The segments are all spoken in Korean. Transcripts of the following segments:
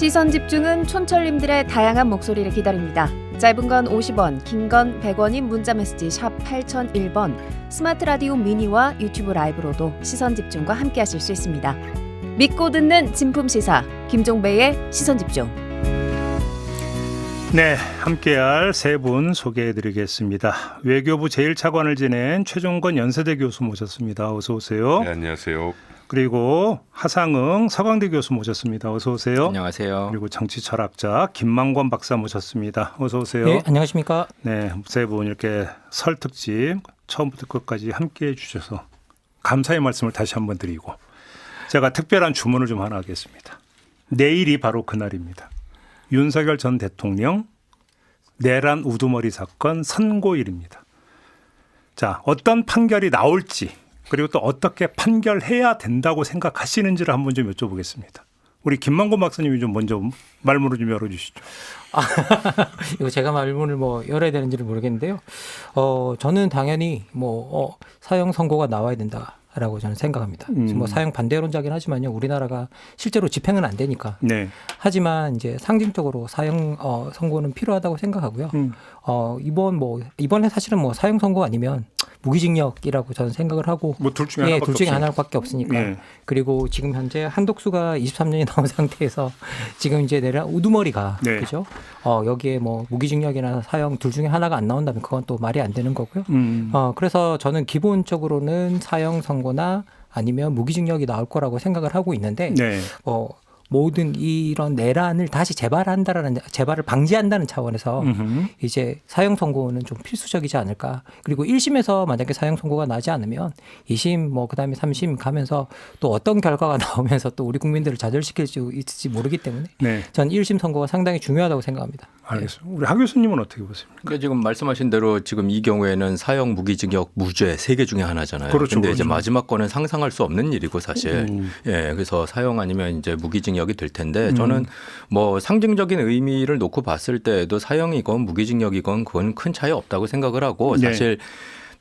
시선 집중은 촌철님들의 다양한 목소리를 기다립니다. 짧은 건 50원, 긴 건 100원인 문자메시지 샵 8001번, 스마트 라디오 미니와 유튜브 라이브로도 시선 집중과 함께하실 수 있습니다. 믿고 듣는 진품시사 김종배의 시선 집중. 네, 함께할 세 분 소개해드리겠습니다. 외교부 제1차관을 지낸 최종건 연세대 교수 모셨습니다. 어서 오세요. 네, 안녕하세요. 그리고 하상응 서강대 교수 모셨습니다. 어서 오세요. 안녕하세요. 그리고 정치철학자 김만권 박사 모셨습니다. 어서 오세요. 네, 안녕하십니까. 네, 세 분 이렇게 설 특집 처음부터 끝까지 함께해 주셔서 감사의 말씀을 다시 한번 드리고 제가 특별한 주문을 좀 하나 하겠습니다. 내일이 바로 그날입니다. 윤석열 전 대통령 내란 우두머리 사건 선고일입니다. 자, 어떤 판결이 나올지 그리고 또 어떻게 판결해야 된다고 생각하시는지를 한번 좀 여쭤보겠습니다. 우리 김만권 박사님이 좀 먼저 말문을 좀 열어주시죠. 이거 제가 말문을 열어야 되는지를 모르겠는데요. 저는 당연히 사형 선고가 나와야 된다라고 저는 생각합니다. 사형 반대론자긴 하지만요. 우리나라가 실제로 집행은 안 되니까. 네. 하지만 이제 상징적으로 사형 선고는 필요하다고 생각하고요. 이번에 사실은 사형 선고 아니면 무기징역이라고 저는 생각을 하고 둘 중에 하나밖에 없으니까. 네. 그리고 지금 현재 한독수가 23년이 넘은 상태에서 지금 이제 내란 우두머리가 네. 그죠? 여기에 무기징역이나 사형 둘 중에 하나가 안 나온다면 그건 또 말이 안 되는 거고요. 그래서 저는 기본적으로는 사형 선고나 아니면 무기징역이 나올 거라고 생각을 하고 있는데 네. 모든 이런 내란을 다시 재발을 방지한다는 차원에서 이제 사형 선고는 좀 필수적이지 않을까. 그리고 1심에서 만약에 사형 선고가 나지 않으면 2심 그다음에 3심 가면서 또 어떤 결과가 나오면서 또 우리 국민들을 좌절시킬 수 있을지 모르기 때문에 네. 전 1심 선고가 상당히 중요하다고 생각합니다. 알겠습니다. 우리 하 교수님은 어떻게 보십니까? 그러니까 지금 말씀하신 대로 지금 이 경우에는 사형, 무기징역, 무죄 세 개 중에 하나잖아요. 그렇죠. 근데 이제 그렇죠. 마지막 거는 상상할 수 없는 일이고 사실. 예, 그래서 사형 아니면 이제 무기징역이 될 텐데 저는 상징적인 의미를 놓고 봤을 때에도 사형이건 무기징역이건 그건 큰 차이 없다고 생각을 하고 사실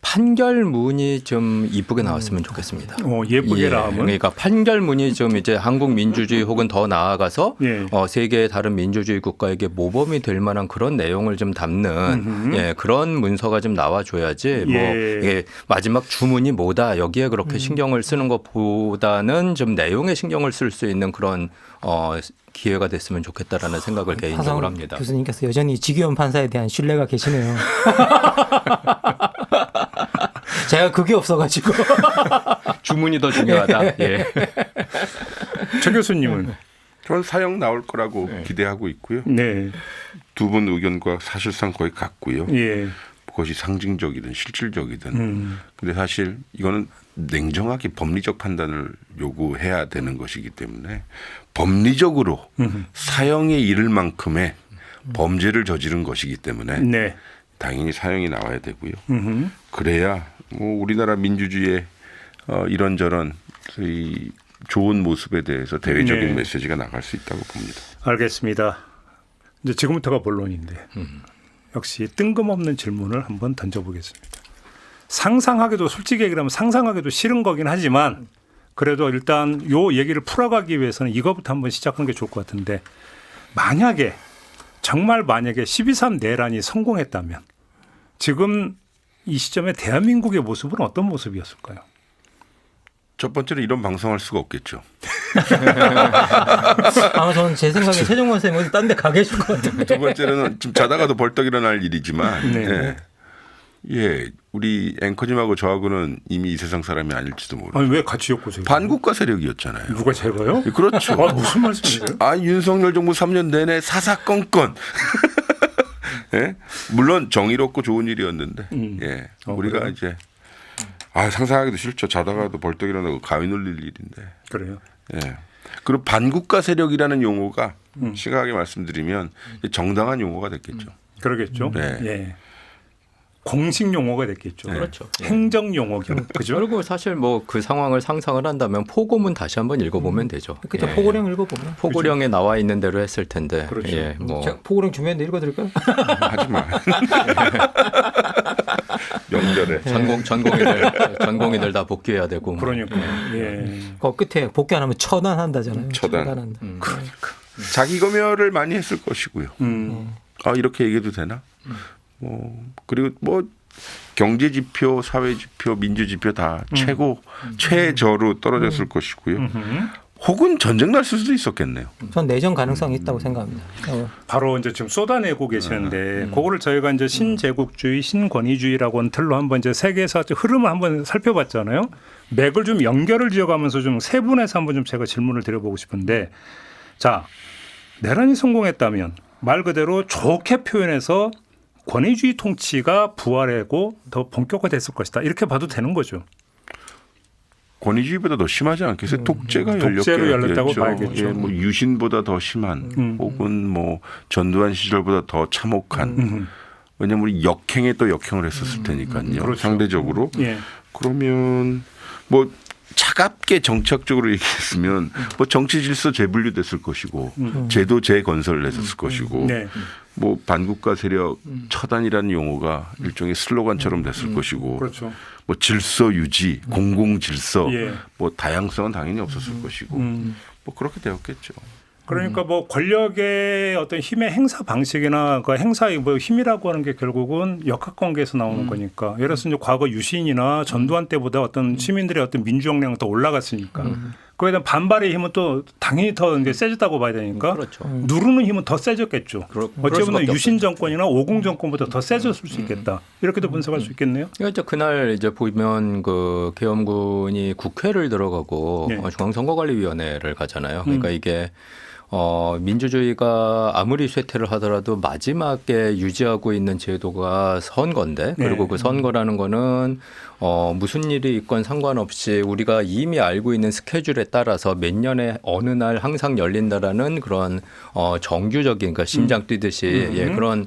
판결문이 좀 이쁘게 나왔으면 좋겠습니다. 예쁘게 나오면. 그러니까 판결문이 좀 이제 한국 민주주의 혹은 더 나아가서 예. 세계의 다른 민주주의 국가에게 모범이 될 만한 그런 내용을 좀 담는 그런 문서가 좀 나와줘야지 이게 마지막 주문이 뭐다 여기에 그렇게 신경을 쓰는 것보다는 좀 내용에 신경을 쓸 수 있는 그런 기회가 됐으면 좋겠다라는 생각을 개인적으로 합니다. 교수님께서 여전히 지기현 판사에 대한 신뢰가 계시네요. 제가 그게 없어가지고. 주문이 더 중요하다. 예. 최 교수님은? 저는 사형 나올 거라고 기대하고 있고요. 네. 두 분 의견과 사실상 거의 같고요. 예. 그것이 상징적이든 실질적이든. 근데 사실 이거는 냉정하게 법리적 판단을 요구해야 되는 것이기 때문에 법리적으로 사형에 이를 만큼의 범죄를 저지른 것이기 때문에 네. 당연히 사형이 나와야 되고요. 그래야 우리나라 민주주의의 이런저런 이 좋은 모습에 대해서 대외적인 메시지가 나갈 수 있다고 봅니다. 알겠습니다. 이제 지금부터가 본론인데 역시 뜬금없는 질문을 한번 던져보겠습니다. 상상하기도 솔직히 얘기하면 상상하기도 싫은 거긴 하지만 그래도 일단 요 얘기를 풀어가기 위해서는 이거부터 한번 시작하는 게 좋을 것 같은데 정말 만약에 12.3 내란이 성공했다면 지금 이 시점에 대한민국의 모습은 어떤 모습이었을까요? 첫 번째로 이런 방송할 수가 없겠죠. 아마 저는 제 생각에 최종원 선생님 어디 딴 데 가 계실 것 같아요. 두 번째로는 좀 자다가도 벌떡 일어날 일이지만 네. 우리 앵커님하고 저하고는 이미 이 세상 사람이 아닐지도 모르죠. 아니 왜 같이 엮고 반국가 세력이었잖아요. 누가 제가요? 그렇죠. 무슨 말씀이세요? 윤석열 정부 3년 내내 사사건건. 예? 물론 정의롭고 좋은 일이었는데 우리가 그래요? 이제 상상하기도 싫죠. 자다가도 벌떡 일어나고 가위 눌릴 일인데. 그래요? 예. 그리고 반국가 세력이라는 용어가 심각하게 말씀드리면 정당한 용어가 됐겠죠. 그러겠죠. 네. 예. 공식 용어가 됐겠죠. 그렇죠. 행정 용어죠. 그죠? 그리고 사실 그 상황을 상상을 한다면 포고문 다시 한번 읽어보면 되죠. 그렇죠. 포고령 읽어보면. 포고령에 나와 있는 대로 했을 텐데. 그렇죠. 예, 제가 포고령 주면 읽어드릴까요? 하지 마. 명절에. 전공의들 다 복귀해야 되고. 그러니까. 예. 그 끝에 복귀 안 하면 처단한다잖아요. 처단. 처단한다. 그러니까. 자기 검열을 많이 했을 것이고요. 아 이렇게 얘기해도 되나? 그리고 뭐 경제 지표, 사회 지표, 민주 지표 다 최저로 떨어졌을 것이고요. 혹은 전쟁 날 수도 있었겠네요. 전 내전 가능성이 있다고 생각합니다. 바로 이제 지금 쏟아내고 계시는데 그거를 저희가 이제 신제국주의, 신권위주의라고 하는 틀로 한번 이제 세계사 흐름을 한번 살펴봤잖아요. 맥을 좀 연결을 지어가면서 좀 세분해서 한번 좀 제가 질문을 드려보고 싶은데, 자, 내란이 성공했다면 말 그대로 좋게 표현해서 권위주의 통치가 부활하고 더 본격화됐을 것이다. 이렇게 봐도 되는 거죠. 권위주의보다 더 심하지 않겠어요? 독재가 독재로 열렸다고 열렸겠죠. 봐야겠죠. 예, 뭐 유신보다 더 심한 혹은 뭐 전두환 시절보다 더 참혹한. 왜냐하면 우리 역행에 또 역행을 했었을 테니까요. 그렇죠. 상대적으로. 예. 그러면 뭐 차갑게 정책적으로 얘기했으면 뭐 정치 질서 재분류됐을 것이고 제도 재건설을 했을 것이고 네. 뭐 반국가 세력 처단이라는 용어가 일종의 슬로건처럼 됐을 것이고 그렇죠. 뭐 질서 유지, 공공 질서, 예. 뭐 다양성은 당연히 없었을 것이고 뭐 그렇게 되었겠죠. 그러니까 뭐 권력의 어떤 힘의 행사 방식이나 그 행사의 뭐 힘이라고 하는 게 결국은 역학관계에서 나오는 거니까. 예를 들어서 이제 과거 유신이나 전두환 때보다 어떤 시민들의 어떤 민주역량은 더 올라갔으니까. 그에 대한 반발의 힘은 또 당연히 더 이제 세졌다고 봐야 되니까. 그렇죠. 누르는 힘은 더 세졌겠죠. 그럴 어찌 보면 수밖에 유신 없겠죠. 정권이나 오공 정권보다 더 세졌을 수 있겠다. 이렇게도 분석할 수 있겠네요. 그러니까 그날 이제 보면 그 계엄군이 국회를 들어가고 네. 중앙선거관리위원회를 가잖아요. 그러니까 이게 민주주의가 아무리 쇠퇴를 하더라도 마지막에 유지하고 있는 제도가 선거인데 그리고 네. 그 선거라는 거는 무슨 일이 있건 상관없이 우리가 이미 알고 있는 스케줄에 따라서 몇 년에 어느 날 항상 열린다라는 그런 정규적인 그러니까 심장 뛰듯이 예, 그런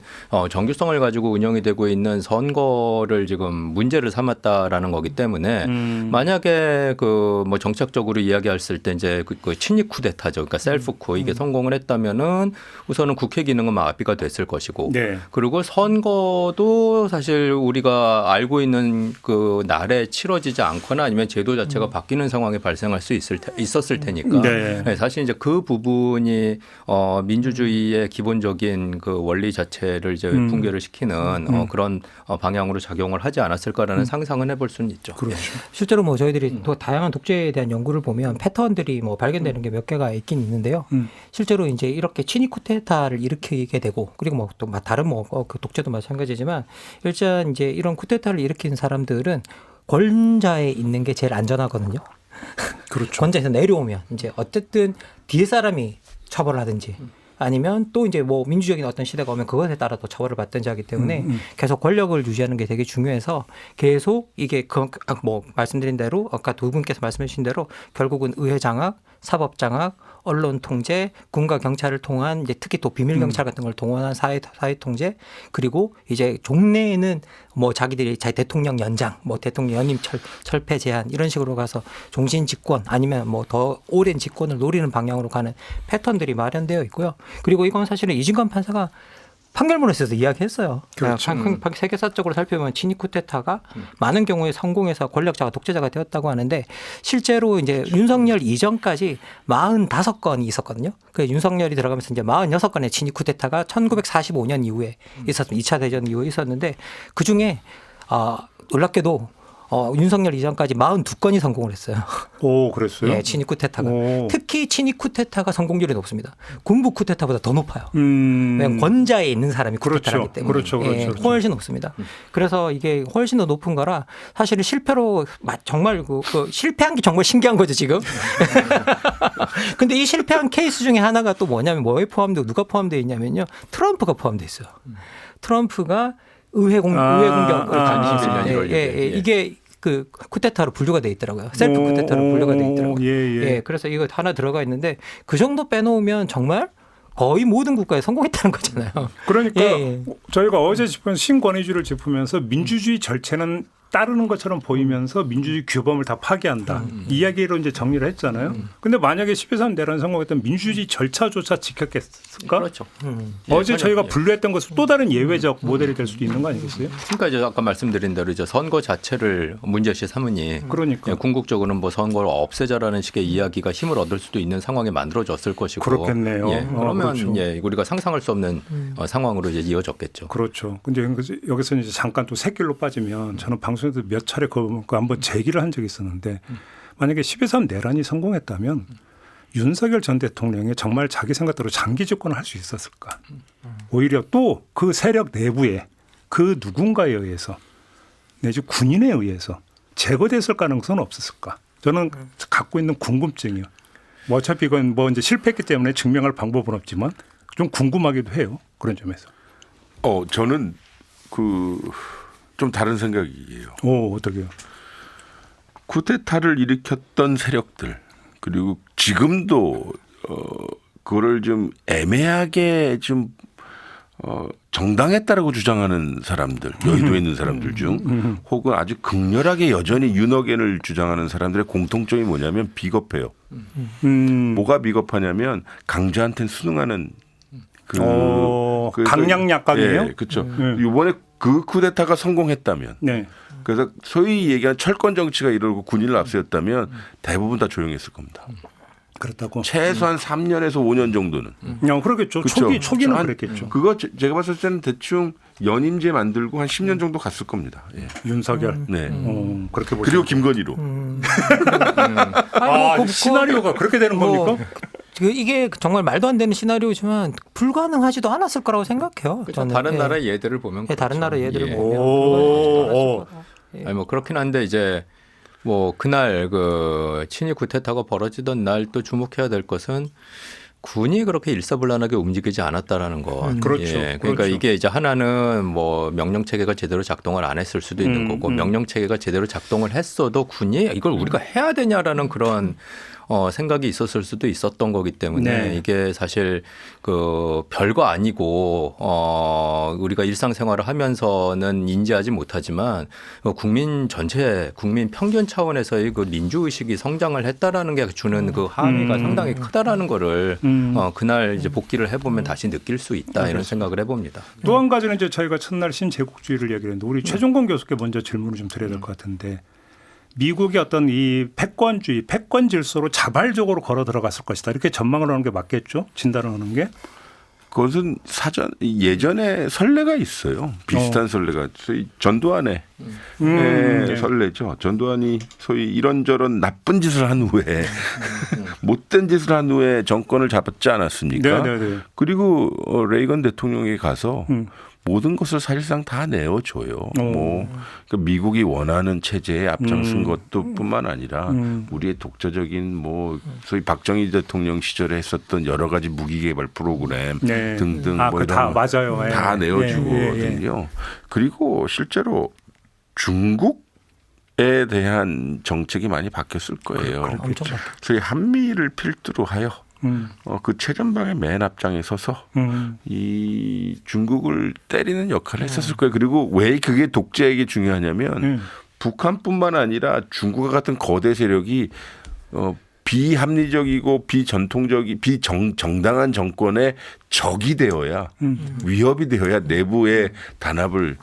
정규성을 가지고 운영이 되고 있는 선거를 지금 문제를 삼았다라는 거기 때문에 만약에 그 뭐 정책적으로 이야기했을 때 이제 그 친위 쿠데타죠. 그러니까 셀프쿠 이게 성공을 했다면은 우선은 국회 기능은 마비가 됐을 것이고 네. 그리고 선거도 사실 우리가 알고 있는 그 날에 치러지지 않거나 아니면 제도 자체가 바뀌는 상황이 발생할 수 있었을 테니까 네. 네, 사실 이제 그 부분이 민주주의의 기본적인 그 원리 자체를 이제 붕괴를 시키는 그런 방향으로 작용을 하지 않았을까라는 상상은 해볼 수는 있죠. 그렇죠. 실제로 뭐 저희들이 또 다양한 독재에 대한 연구를 보면 패턴들이 뭐 발견되는 게 몇 개가 있긴 있는데요. 실제로 이제 이렇게 친위 쿠데타를 일으키게 되고 그리고 뭐 또 다른 뭐 그 독재도 마찬가지지만 일단 이제 이런 쿠데타를 일으킨 사람들은 권좌에 있는 게 제일 안전하거든요. 그렇죠. 권좌에서 내려오면 이제 어쨌든 뒤에 사람이 처벌을 하든지 아니면 또 이제 뭐 민주적인 어떤 시대가 오면 그것에 따라 또 처벌을 받든지 하기 때문에 계속 권력을 유지하는 게 되게 중요해서 계속 이게 뭐 말씀드린 대로 아까 두 분께서 말씀해 주신 대로 결국은 의회 장악, 사법 장악, 언론 통제, 군과 경찰을 통한 이제 특히 또 비밀 경찰 같은 걸 동원한 사회 통제 그리고 이제 종래에는 뭐 자기들이 대통령 연장, 뭐 대통령 연임 철폐 제한 이런 식으로 가서 종신 집권 아니면 뭐 더 오랜 집권을 노리는 방향으로 가는 패턴들이 마련되어 있고요. 그리고 이건 사실은 이진관 판사가 판결문에서도 이야기했어요. 그렇죠. 세계사적으로 살펴보면 친위 쿠데타가 많은 경우에 성공해서 권력자가 독재자가 되었다고 하는데 실제로 이제 윤석열 이전까지 45건이 있었거든요. 그 윤석열이 들어가면서 이제 46건의 친위 쿠데타가 1945년 이후에 있었습니다. 2차 대전 이후에 있었는데 그 중에 놀랍게도 윤석열 이전까지 42건이 성공을 했어요. 오, 그랬어요? 예, 친위 쿠데타가. 오. 특히 친위 쿠데타가 성공률이 높습니다. 군부 쿠데타보다 더 높아요. 왜냐하면 권좌에 있는 사람이 쿠데타를 하기 때문에 그렇죠. 예, 훨씬 높습니다. 그래서 이게 훨씬 더 높은 거라 사실은 실패로 정말 그 실패한 게 정말 신기한 거죠 지금. 근데 이 실패한 케이스 중에 하나가 또 뭐냐면 뭐에 포함되고 누가 포함되어 있냐면요. 트럼프가 포함되어 있어요. 트럼프가 의회 공격을 당시에 이게 그 쿠데타로 분류가 돼 있더라고요. 셀프 쿠데타로 분류가 돼 있더라고요. 예, 그래서 이거 하나 들어가 있는데 그 정도 빼놓으면 정말 거의 모든 국가에 성공했다는 거잖아요. 그러니까 예. 저희가 어제 짚은 신권위주의를 짚으면서 민주주의 절체는 따르는 것처럼 보이면서 민주주의 규범을 다 파괴한다. 이야기로 이제 정리를 했잖아요. 근데 만약에 12.3 내란 성공했던 민주주의 절차조차 지켰겠을까? 그렇죠. 어제 예, 저희가 예. 분류했던 것은 또 다른 예외적 모델이 될 수도 있는 거 아니겠어요? 그러니까 이제 아까 말씀드린 대로 이제 선거 자체를 문제시 삼으니 그러니까. 예, 궁극적으로는 뭐 선거를 없애자라는 식의 이야기가 힘을 얻을 수도 있는 상황이 만들어졌을 것이고 그렇겠네요. 예, 그러면 그렇죠. 예, 우리가 상상할 수 없는 상황으로 이제 이어졌겠죠. 그렇죠. 근데 여기서 이제 잠깐 또 새길로 빠지면 저는 방송에서 몇 차례 그 한번 제기를 한 적이 있었는데 만약에 12.3 내란이 성공했다면 윤석열 전 대통령이 정말 자기 생각대로 장기 집권을 할 수 있었을까? 오히려 또 그 세력 내부에 그 누군가에 의해서 내지 군인에 의해서 제거됐을 가능성은 없었을까? 저는 갖고 있는 궁금증이요. 뭐 어차피 이건 뭐 이제 실패했기 때문에 증명할 방법은 없지만 좀 궁금하기도 해요. 그런 점에서. 저는 좀 다른 생각이에요. 어떻게요? 쿠데타를 일으켰던 세력들 그리고 지금도 그거를 좀 애매하게 좀 정당했다라고 주장하는 사람들, 여의도에 있는 사람들 중 혹은 아주 극렬하게 여전히 윤핵관을 주장하는 사람들의 공통점이 뭐냐면 비겁해요. 뭐가 비겁하냐면 강자한테는 순응하는 강약 약강이에요? 예, 그렇죠. 이번에 그 쿠데타가 성공했다면 네. 그래서 소위 얘기한 철권 정치가 이루고 군인을 앞세웠다면 대부분 다 조용했을 겁니다. 그렇다고. 최소한 3년에서 5년 정도는. 그렇겠죠. 그쵸? 초기는 한- 그랬겠죠. 그거 제가 봤을 때는 대충 연임제 만들고 한 10년 정도 갔을 겁니다. 예. 윤석열. 네. 그렇게 보죠. 그리고 김건희로. 시나리오가 그렇게 되는 겁니까? 이게 정말 말도 안 되는 시나리오지만 불가능하지도 않았을 거라고 생각해요. 그렇죠. 저는. 다른 예. 나라의 예들을 보면 예, 다른 나라 예들을 예. 보면 오. 아니 뭐 그렇긴 한데 이제 뭐 그날 그 친일 쿠데타가 벌어지던 날 또 주목해야 될 것은 군이 그렇게 일사불란하게 움직이지 않았다라는 것. 그렇죠. 예, 그러니까 그렇죠. 이게 이제 하나는 뭐 명령 체계가 제대로 작동을 안 했을 수도 있는 거고 명령 체계가 제대로 작동을 했어도 군이 이걸 우리가 해야 되냐라는 그런 생각이 있었을 수도 있었던 거기 때문에 네. 이게 사실 그 별거 아니고 우리가 일상생활을 하면서는 인지하지 못하지만 국민 전체 국민 평균 차원에서의 그 민주 의식이 성장을 했다라는 게 주는 그 함의가 상당히 크다라는 거를 그날 이제 복귀를 해보면 다시 느낄 수 있다 이런 생각을 해봅니다. 또 한 가지는 이제 저희가 첫날 신제국주의를 얘기했는데 우리 최종건 교수께 먼저 질문을 좀 드려야 될 것 같은데 미국의 어떤 이 패권주의, 패권 질서로 자발적으로 걸어 들어갔을 것이다. 이렇게 전망을 하는 게 맞겠죠? 진단을 하는 게. 그것은 예전에 선례가 있어요. 비슷한 선례가 소위 전두환의 네. 선례죠. 전두환이 소위 이런저런 나쁜 짓을 한 후에 못된 짓을 한 후에 정권을 잡았지 않았습니까? 네네네. 그리고 레이건 대통령이 가서 모든 것을 사실상 다 내어줘요. 뭐 그러니까 미국이 원하는 체제에 앞장선 것도 뿐만 아니라 우리의 독자적인 뭐 소위 박정희 대통령 시절에 했었던 여러 가지 무기 개발 프로그램 네. 등등 뭐 그 다 맞아요. 예. 다 내어주거든요. 예, 예. 그리고 실제로 중국에 대한 정책이 많이 바뀌었을 거예요. 엄청 바뀌었죠. 소위 한미를 필두로 하여 그 최전방의 맨 앞장에 서서 이 중국을 때리는 역할을 했었을 거예요. 그리고 왜 그게 독재에게 중요하냐면 북한뿐만 아니라 중국과 같은 거대 세력이 비합리적이고 비정당한 정권의 적이 되어야 위협이 되어야 내부의 단합을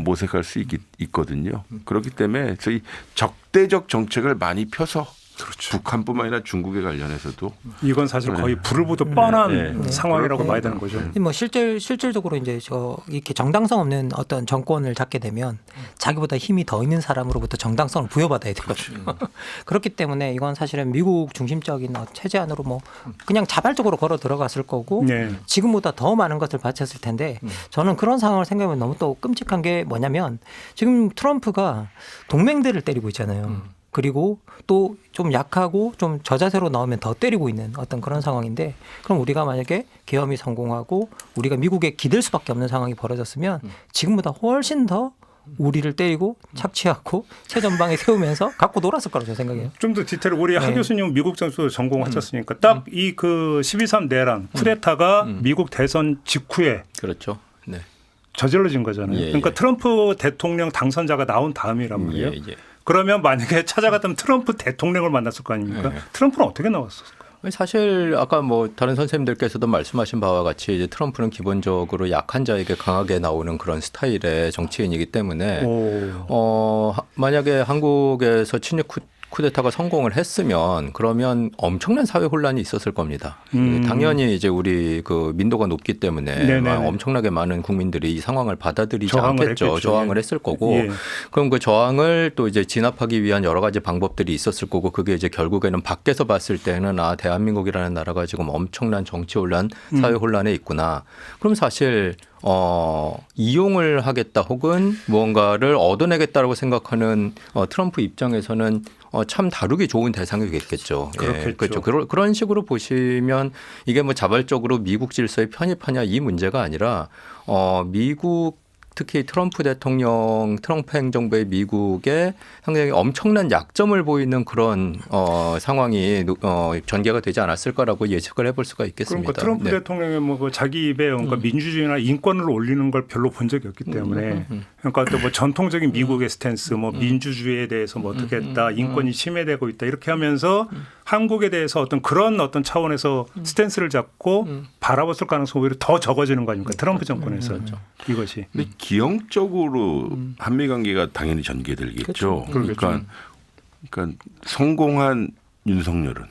모색할 수 있거든요. 그렇기 때문에 저희 적대적 정책을 많이 펴서 그렇죠. 북한뿐만 아니라 중국에 관련해서도 이건 사실 거의 불을 보듯 뻔한 네. 상황이라고 봐야 되는 거죠. 뭐 실질적으로 이제 이렇게 정당성 없는 어떤 정권을 잡게 되면 자기보다 힘이 더 있는 사람으로부터 정당성을 부여받아야 되거든요. 그렇기 때문에 이건 사실은 미국 중심적인 체제 안으로 뭐 그냥 자발적으로 걸어 들어갔을 거고 네. 지금보다 더 많은 것을 바쳤을 텐데 저는 그런 상황을 생각하면 너무 또 끔찍한 게 뭐냐면 지금 트럼프가 동맹들을 때리고 있잖아요. 그리고 또 좀 약하고 좀 저자세로 나오면 더 때리고 있는 어떤 그런 상황인데 그럼 우리가 만약에 계엄이 성공하고 우리가 미국에 기댈 수밖에 없는 상황이 벌어졌으면 지금보다 훨씬 더 우리를 때리고 착취하고 최전방에 세우면서 갖고 놀았을 거라고 저는 생각해요. 좀 더 디테일 우리 하 교수님은 미국 정치도 전공하셨으니까 딱 이 그 12.3 내란 쿠데타가 미국 대선 직후에 그렇죠. 네. 저질러진 거잖아요. 예, 그러니까 예. 트럼프 대통령 당선자가 나온 다음이란 말이에요. 예, 예. 그러면 만약에 찾아갔다면 트럼프 대통령을 만났을 거 아닙니까? 예. 트럼프는 어떻게 나왔을까요? 사실 아까 뭐 다른 선생님들께서도 말씀하신 바와 같이 이제 트럼프는 기본적으로 약한 자에게 강하게 나오는 그런 스타일의 정치인이기 때문에 만약에 한국에서 친일 쿠데타가 성공을 했으면 그러면 엄청난 사회 혼란이 있었을 겁니다. 당연히 이제 우리 그 민도가 높기 때문에 엄청나게 많은 국민들이 이 상황을 받아들이지 저항을 않겠죠. 했겠죠. 저항을 했을 거고 예. 그럼 그 저항을 또 이제 진압하기 위한 여러 가지 방법들이 있었을 거고 그게 이제 결국에는 밖에서 봤을 때는 아 대한민국이라는 나라가 지금 엄청난 정치 혼란, 사회 혼란에 있구나. 그럼 사실 이용을 하겠다 혹은 무언가를 얻어내겠다라고 생각하는 트럼프 입장에서는 참 다루기 좋은 대상이겠죠. 그렇겠죠. 예, 그렇죠. 그런 식으로 보시면 이게 뭐 자발적으로 미국 질서에 편입하냐 이 문제가 아니라 미국 특히 트럼프 대통령, 트럼프 행정부의 미국에 상당히 엄청난 약점을 보이는 그런 상황이 전개가 되지 않았을까라고 예측을 해볼 수가 있겠습니다. 그러니까 트럼프 대통령의 뭐 그 자기 입에 그러니까 민주주의나 인권을 올리는 걸 별로 본 적이 없기 때문에 그러니까 또 뭐 전통적인 미국의 스탠스, 뭐 민주주의에 대해서 뭐 어떻게 했다, 인권이 침해되고 있다 이렇게 하면서 한국에 대해서 어떤 차원에서 스탠스를 잡고 바라봤을 가능성이 오히려 더 적어지는 거 아닙니까? 트럼프 정권에서 이것이. 근데 기형적으로 한미 관계가 당연히 전개되겠죠. 그러니까 성공한 윤석열은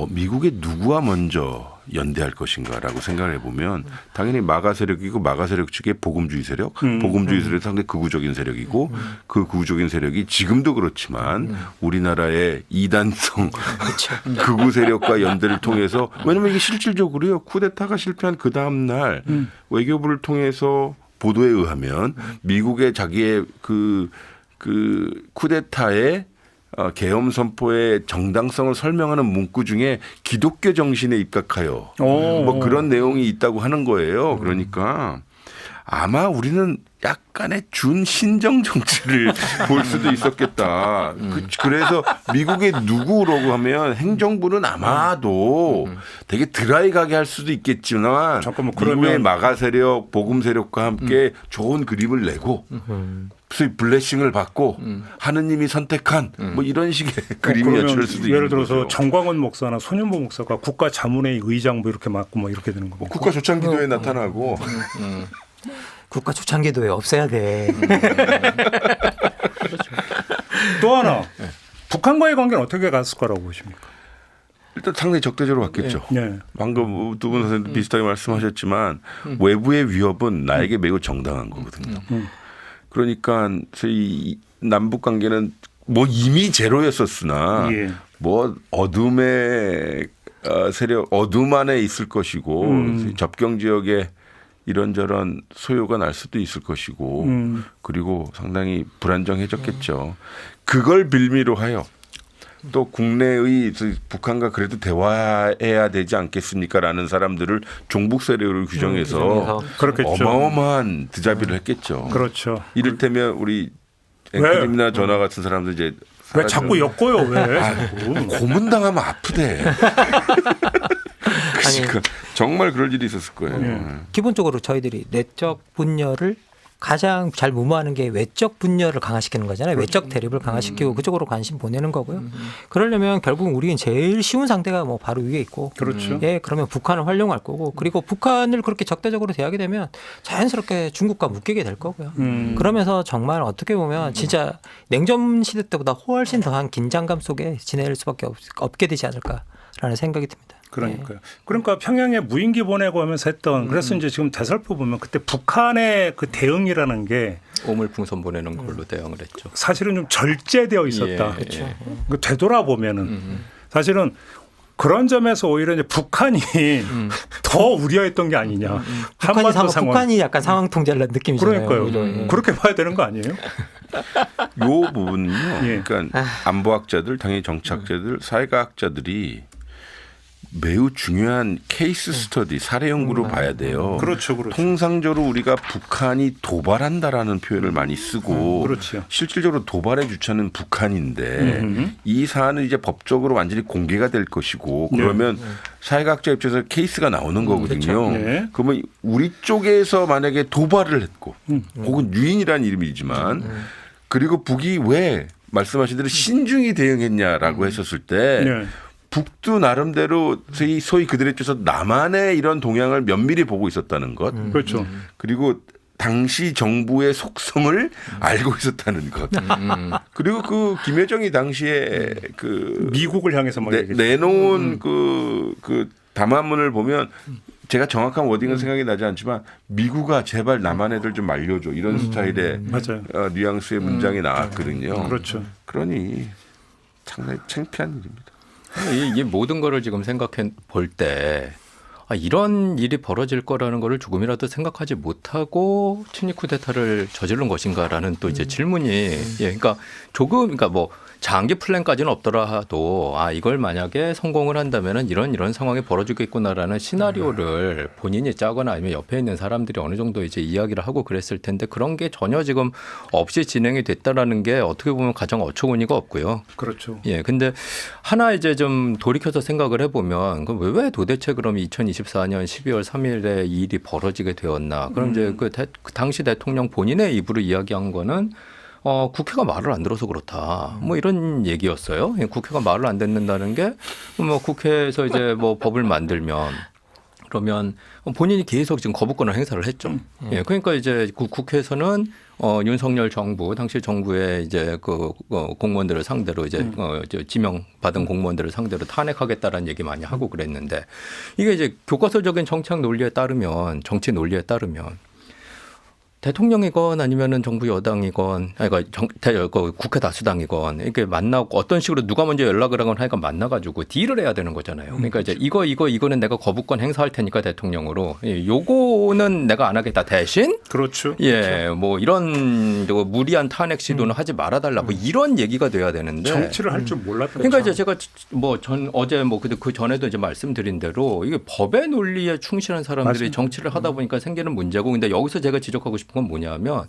미국의 누구와 먼저 연대할 것인가라고 생각을 해보면 당연히 마가 세력이고 마가 세력 측의 복음주의 세력, 복음주의 세력이 상당히 극우적인 세력이고 그 극우적인 세력이 지금도 그렇지만 우리나라의 이단성 극우 세력과 연대를 통해서 왜냐하면 이게 실질적으로요 쿠데타가 실패한 그 다음 날 외교부를 통해서 보도에 의하면 미국의 자기의 그 쿠데타의 계엄 선포의 정당성을 설명하는 문구 중에 기독교 정신에 입각하여 뭐 그런 내용이 있다고 하는 거예요. 그러니까 아마 우리는 약간의 준신정 정치를 볼 수도 있었겠다. 그래서 미국의 누구라고 하면 행정부는 아마도 되게 드라이하게 할 수도 있겠지만 미국의 마가 세력, 복음 세력과 함께 좋은 그림을 내고 블레싱을 받고 하느님이 선택한 뭐 이런 식의 그림이 연출할 수도 있는 예를 들어서 거죠. 정광훈 목사나 손윤보 목사가 국가자문회의 의장 뭐 이렇게 맡고 뭐 이렇게 되는 겁니다. 국가 조창기도에 나타나고 국가 초창기도에 없애야 돼. 또 하나 북한과의 관계는 어떻게 갔을 거라고 보십니까? 일단 상당히 적대적으로 갔겠죠. 네. 방금 두 분 선생님 비슷하게 말씀하셨지만 외부의 위협은 나에게 매우 정당한 거거든요. 그러니까 이 남북 관계는 뭐 이미 제로였었으나 뭐 어둠의 세력 어둠 안에 있을 것이고 접경 지역에 이런저런 소요가 날 수도 있을 것이고 그리고 상당히 불안정해졌겠죠. 그걸 빌미로 하여 또 국내의 북한과 그래도 대화해야 되지 않겠습니까라는 사람들을 종북 세력을 규정해서 어마어마한 드자비를 했겠죠. 그렇죠. 이를테면 우리 앵커님이나 전화 같은 사람들 이제 왜 자꾸 엮어요? 왜? 고문당하면 아프대. 그러니까 정말 그럴 일이 있었을 거예요. 기본적으로 저희들이 내적 분열을 가장 잘 무마하는 게 외적 분열을 강화시키는 거잖아요. 외적 대립을 강화시키고 그쪽으로 관심 보내는 거고요. 그러려면 결국 우리는 제일 쉬운 상대가 뭐 바로 위에 있고, 그렇죠. 예, 그러면 북한을 활용할 거고, 그리고 북한을 그렇게 적대적으로 대하게 되면 자연스럽게 중국과 묶이게 될 거고요. 그러면서 정말 어떻게 보면 진짜 냉전 시대 때보다 훨씬 더한 긴장감 속에 지낼 수밖에 없게 되지 않을까라는 생각이 듭니다. 그러니까요. 그러니까 평양에 무인기 보내고 하면서 했던 그래서 이제 지금 대설표 보면 그때 북한의 그 대응이라는 게 오물풍선 보내는 걸로 대응을 했죠. 사실은 좀 절제되어 있었다. 그 되돌아보면은 사실은 그런 점에서 오히려 이제 북한이 더 우려했던 게 아니냐. 한반도 상황. 북한이 약간 상황 통제를 느낌이잖아요. 그러니까요. 그렇게 봐야 되는 거 아니에요? 요 부분은요. 그러니까 안보학자들, 당연히 정치학자들, 사회과학자들이 매우 중요한 케이스 스터디, 사례 연구로 봐야 돼요. 그렇죠, 그렇죠. 통상적으로 우리가 북한이 도발한다라는 표현을 많이 쓰고 그렇죠. 실질적으로 도발의 주체는 북한인데 이 사안은 이제 법적으로 완전히 공개가 될 것이고 그러면 사회학자 입장에서 케이스가 나오는 거거든요. 네. 그러면 우리 쪽에서 만약에 도발을 했고 혹은 유인이라는 이름이지만 그리고 북이 왜 말씀하신 대로 신중히 대응했냐라고 했었을 때 네. 북도 나름대로 소위 그들의 입장에서 남한의 이런 동향을 면밀히 보고 있었다는 것. 그렇죠. 그리고 당시 정부의 속성을 알고 있었다는 것. 그리고 그 김여정이 당시에 그 미국을 향해서 막 얘기했죠. 내놓은 그 담화문을 보면 제가 정확한 워딩은 생각이 나지 않지만 미국아 제발 남한 애들 좀 말려줘 이런 스타일의 맞아요. 뉘앙스의 문장이 나왔거든요. 그렇죠. 그러니 상당히 창피한 일입니다. 이 모든 거를 지금 생각해 볼 때 이런 일이 벌어질 거라는 거를 조금이라도 생각하지 못하고 친일 쿠데타를 저지른 것인가라는 또 이제 질문이 그러니까 그러니까 뭐 장기 플랜까지는 없더라도 이걸 만약에 성공을 한다면은 이런 상황이 벌어지겠구나라는 시나리오를 본인이 짜거나 아니면 옆에 있는 사람들이 어느 정도 이제 이야기를 하고 그랬을 텐데 그런 게 전혀 지금 없이 진행이 됐다라는 게 어떻게 보면 가장 어처구니가 없고요. 그렇죠. 예, 근데 하나 이제 좀 돌이켜서 생각을 해보면 그럼 왜 도대체 그럼 2024년 12월 3일에 이 일이 벌어지게 되었나? 그럼 이제 그 당시 대통령 본인의 입으로 이야기한 거는 국회가 말을 안 들어서 그렇다. 뭐 이런 얘기였어요. 국회가 말을 안 듣는다는 게 뭐 국회에서 이제 뭐 법을 만들면 그러면 본인이 계속 지금 거부권을 행사를 했죠. 예, 그러니까 이제 국회에서는 윤석열 정부 당시 정부의 이제 그 공무원들을 상대로 이제 지명 받은 공무원들을 상대로 탄핵하겠다라는 얘기 많이 하고 그랬는데 이게 이제 교과서적인 정치학 논리에 따르면 정치 논리에 따르면 대통령이건 아니면은 정부 여당이건 그러니까 국회 다수당이건 이렇게 만나고 어떤 식으로 누가 먼저 연락을 하건 하여간 만나가지고 딜을 해야 되는 거잖아요. 그러니까 이제 이거는 내가 거부권 행사할 테니까 대통령으로 요거는 내가 안 하겠다 대신 그렇죠. 예, 뭐 이런 무리한 탄핵 시도는 하지 말아달라 뭐 이런 얘기가 돼야 되는데 정치를 할 줄 몰랐던 그러니까 거죠. 이제 제가 어제 그 전에도 이제 말씀드린 대로 이게 법의 논리에 충실한 사람들이 맞습니다. 정치를 하다 보니까 생기는 문제고 근데 여기서 제가 지적하고 싶은 건 뭐냐면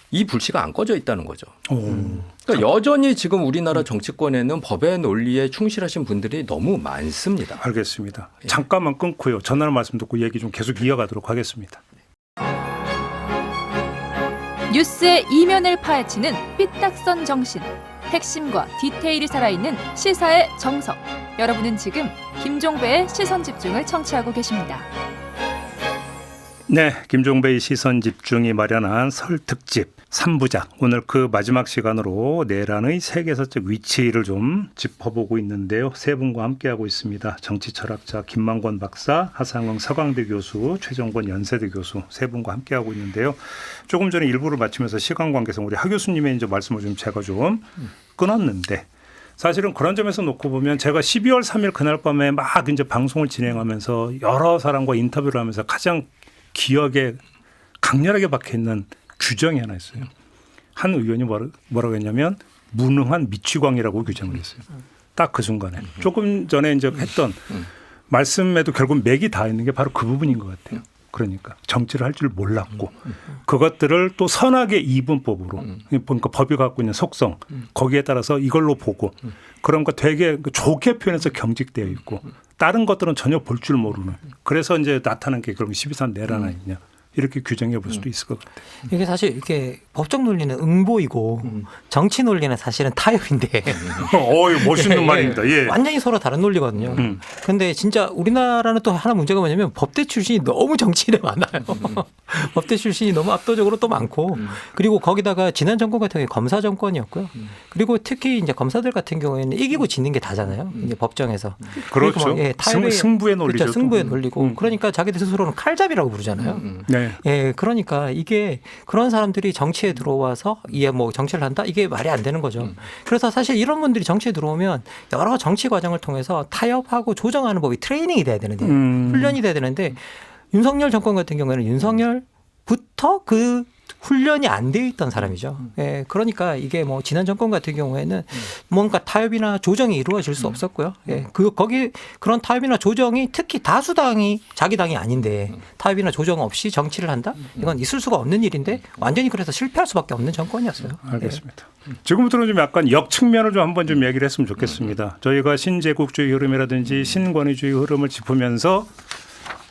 이 불씨가 안 꺼져 있다는 거죠. 그러니까 여전히 지금 우리나라 정치권에는 법의 논리에 충실하신 분들이 너무 많습니다. 알겠습니다. 잠깐만 끊고요. 전화를 말씀 듣고 얘기 좀 계속 이어가도록 하겠습니다. 뉴스의 이면을 파헤치는 삐딱선 정신. 핵심과 디테일이 살아있는 시사의 정석. 여러분은 지금 김종배의 시선집중을 청취하고 계십니다. 네, 김종배의 시선집중이 마련한 설 특집 3부작. 오늘 그 마지막 시간으로 내란의 세계사적 위치를 좀 짚어보고 있는데요. 세 분과 함께하고 있습니다. 정치철학자 김만권 박사, 하상흥 서강대 교수, 최정권 연세대 교수 세 분과 함께하고 있는데요. 조금 전에 일부를 마치면서 시간 관계상 우리 하 교수님의 이제 말씀을 좀 제가 좀 끊었는데 사실은 그런 점에서 놓고 보면 제가 12월 3일 그날 밤에 막 이제 방송을 진행하면서 여러 사람과 인터뷰를 하면서 가장 기억에 강렬하게 박혀있는 규정이 하나 있어요. 한 의원이 뭐라고 했냐면 무능한 미취광이라고 규정을 했어요. 딱 그 순간에. 조금 전에 이제 했던 말씀에도 결국 맥이 다 있는 게 바로 그 부분인 것 같아요. 그러니까 정치를 할 줄 몰랐고 그것들을 또 선악의 이분법으로 그러니까 법이 갖고 있는 속성 거기에 따라서 이걸로 보고 그런 거 되게 좋게 표현해서 경직되어 있고 다른 것들은 전혀 볼 줄 모르는 그래서 이제 나타난 게 그럼 12.3 내란 아니냐 이렇게 규정해 볼 수도 있을 것 같아요. 이게 사실 이렇게 법적 논리는 응보이고 정치 논리는 사실은 타협인데. 멋있는 말입니다. 예. 완전히 서로 다른 논리거든요. 근데 진짜 우리나라는 또 하나 문제가 뭐냐면 법대 출신이 너무 정치인에 많아요. 법대 출신이 너무 압도적으로 또 많고 그리고 거기다가 지난 정권 같은 경우에 검사 정권이었고요. 그리고 특히 이제 검사들 같은 경우에는 이기고 지는 게 다잖아요. 이제 법정에서. 그렇죠. 승부의 논리죠. 그렇죠. 승부의 논리고. 그러니까 자기들 스스로는 칼잡이라고 부르잖아요. 네. 예, 그러니까 이게 그런 사람들이 정치에 들어와서 이게 뭐 정치를 한다? 이게 말이 안 되는 거죠. 그래서 사실 이런 분들이 정치에 들어오면 여러 정치 과정을 통해서 타협하고 조정하는 법이 트레이닝이 돼야 되는데 훈련이 돼야 되는데 윤석열 정권 같은 경우에는 윤석열 부터 그 훈련이 안 되어 있던 사람이죠. 예, 그러니까 이게 뭐 지난 정권 같은 경우에는 뭔가 타협이나 조정이 이루어질 수 없었고요. 예, 거기 그런 타협이나 조정이 특히 다수당이 자기 당이 아닌데 타협이나 조정 없이 정치를 한다? 이건 있을 수가 없는 일인데 완전히 그래서 실패할 수밖에 없는 정권이었어요. 알겠습니다. 지금부터는 좀 약간 역측면을 좀 한번 좀 얘기를 했으면 좋겠습니다. 저희가 신제국주의 흐름이라든지 신권위주의 흐름을 짚으면서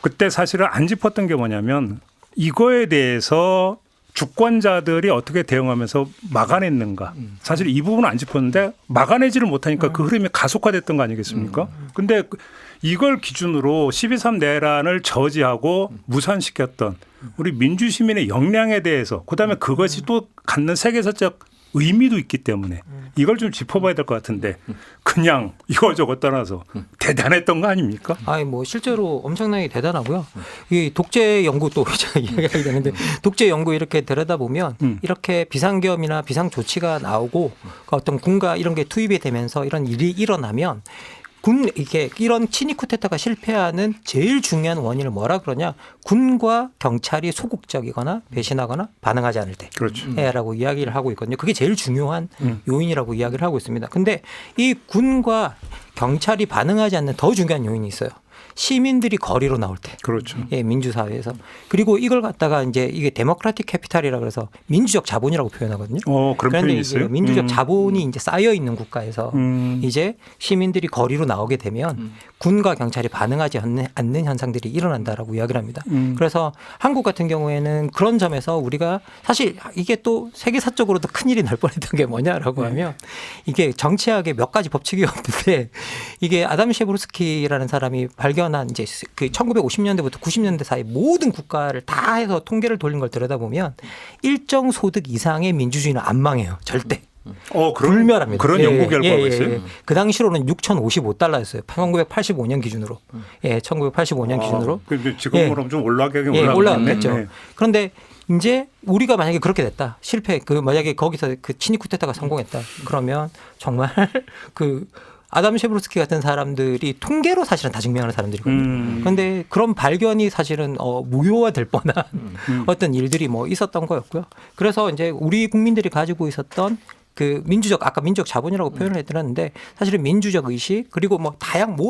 그때 사실은 안 짚었던 게 뭐냐면 이거에 대해서 주권자들이 어떻게 대응하면서 막아냈는가. 사실 이 부분은 안 짚었는데 막아내지를 못하니까 그 흐름이 가속화됐던 거 아니겠습니까? 근데 이걸 기준으로 12.3 내란을 저지하고 무산시켰던 우리 민주시민의 역량에 대해서 그다음에 그것이 또 갖는 세계사적 의미도 있기 때문에 이걸 좀 짚어봐야 될 것 같은데 그냥 이거저거 떠나서 대단했던 거 아닙니까? 아니 뭐 실제로 엄청나게 대단하고요. 이 독재 연구 또 이야기하게 되는데 독재 연구 이렇게 들여다보면 이렇게 비상계엄이나 비상 조치가 나오고 어떤 군가 이런 게 투입이 되면서 이런 일이 일어나면 이게 이런 친위 쿠데타가 실패하는 제일 중요한 원인을 뭐라 그러냐? 군과 경찰이 소극적이거나 배신하거나 반응하지 않을 때. 그렇죠. 라고 이야기를 하고 있거든요. 그게 제일 중요한 요인이라고 이야기를 하고 있습니다. 근데 이 군과 경찰이 반응하지 않는 더 중요한 요인이 있어요. 시민들이 거리로 나올 때. 그렇죠. 예, 민주사회에서. 그리고 이걸 갖다가 이제 이게 데모크라틱 캐피탈이라 그래서 민주적 자본이라고 표현하거든요. 그런 그런데 표현이 이제 있어요? 민주적 자본이 이제 쌓여 있는 국가에서 이제 시민들이 거리로 나오게 되면 군과 경찰이 반응하지 않는 현상들이 일어난다라고 이야기를 합니다. 그래서 한국 같은 경우에는 그런 점에서 우리가 사실 이게 또 세계사적으로도 큰일이 날 뻔했던 게 뭐냐라고 하면 이게 정치학에 몇 가지 법칙이 없는데 이게 아담 셰브르스키라는 사람이 발견한 이제 그 1950년대부터 90년대 사이 모든 국가를 다 해서 통계를 돌린 걸 들여다보면 일정 소득 이상의 민주주의는 안 망해요. 절대. 불멸합니다. 그런 연구 결과가 있어요? 그 당시로는 6,055달러였어요. 1985년 기준으로. 예, 1985년 기준으로. 지금으로 좀 올라가긴 올라갔겠죠. 네. 그런데 이제 우리가 만약에 그렇게 됐다. 실패. 만약에 거기서 그 친위 쿠데타가 성공했다. 그러면 정말 그 아담 셰브르스키 같은 사람들이 통계로 사실은 다 증명하는 사람들이거든요. 그런데 그런 발견이 사실은 무효화될 뻔한 어떤 일들이 뭐 있었던 거였고요. 그래서 이제 우리 국민들이 가지고 있었던 그 아까 민주적 자본이라고 표현을 해드렸는데 사실은 민주적 의식 그리고 뭐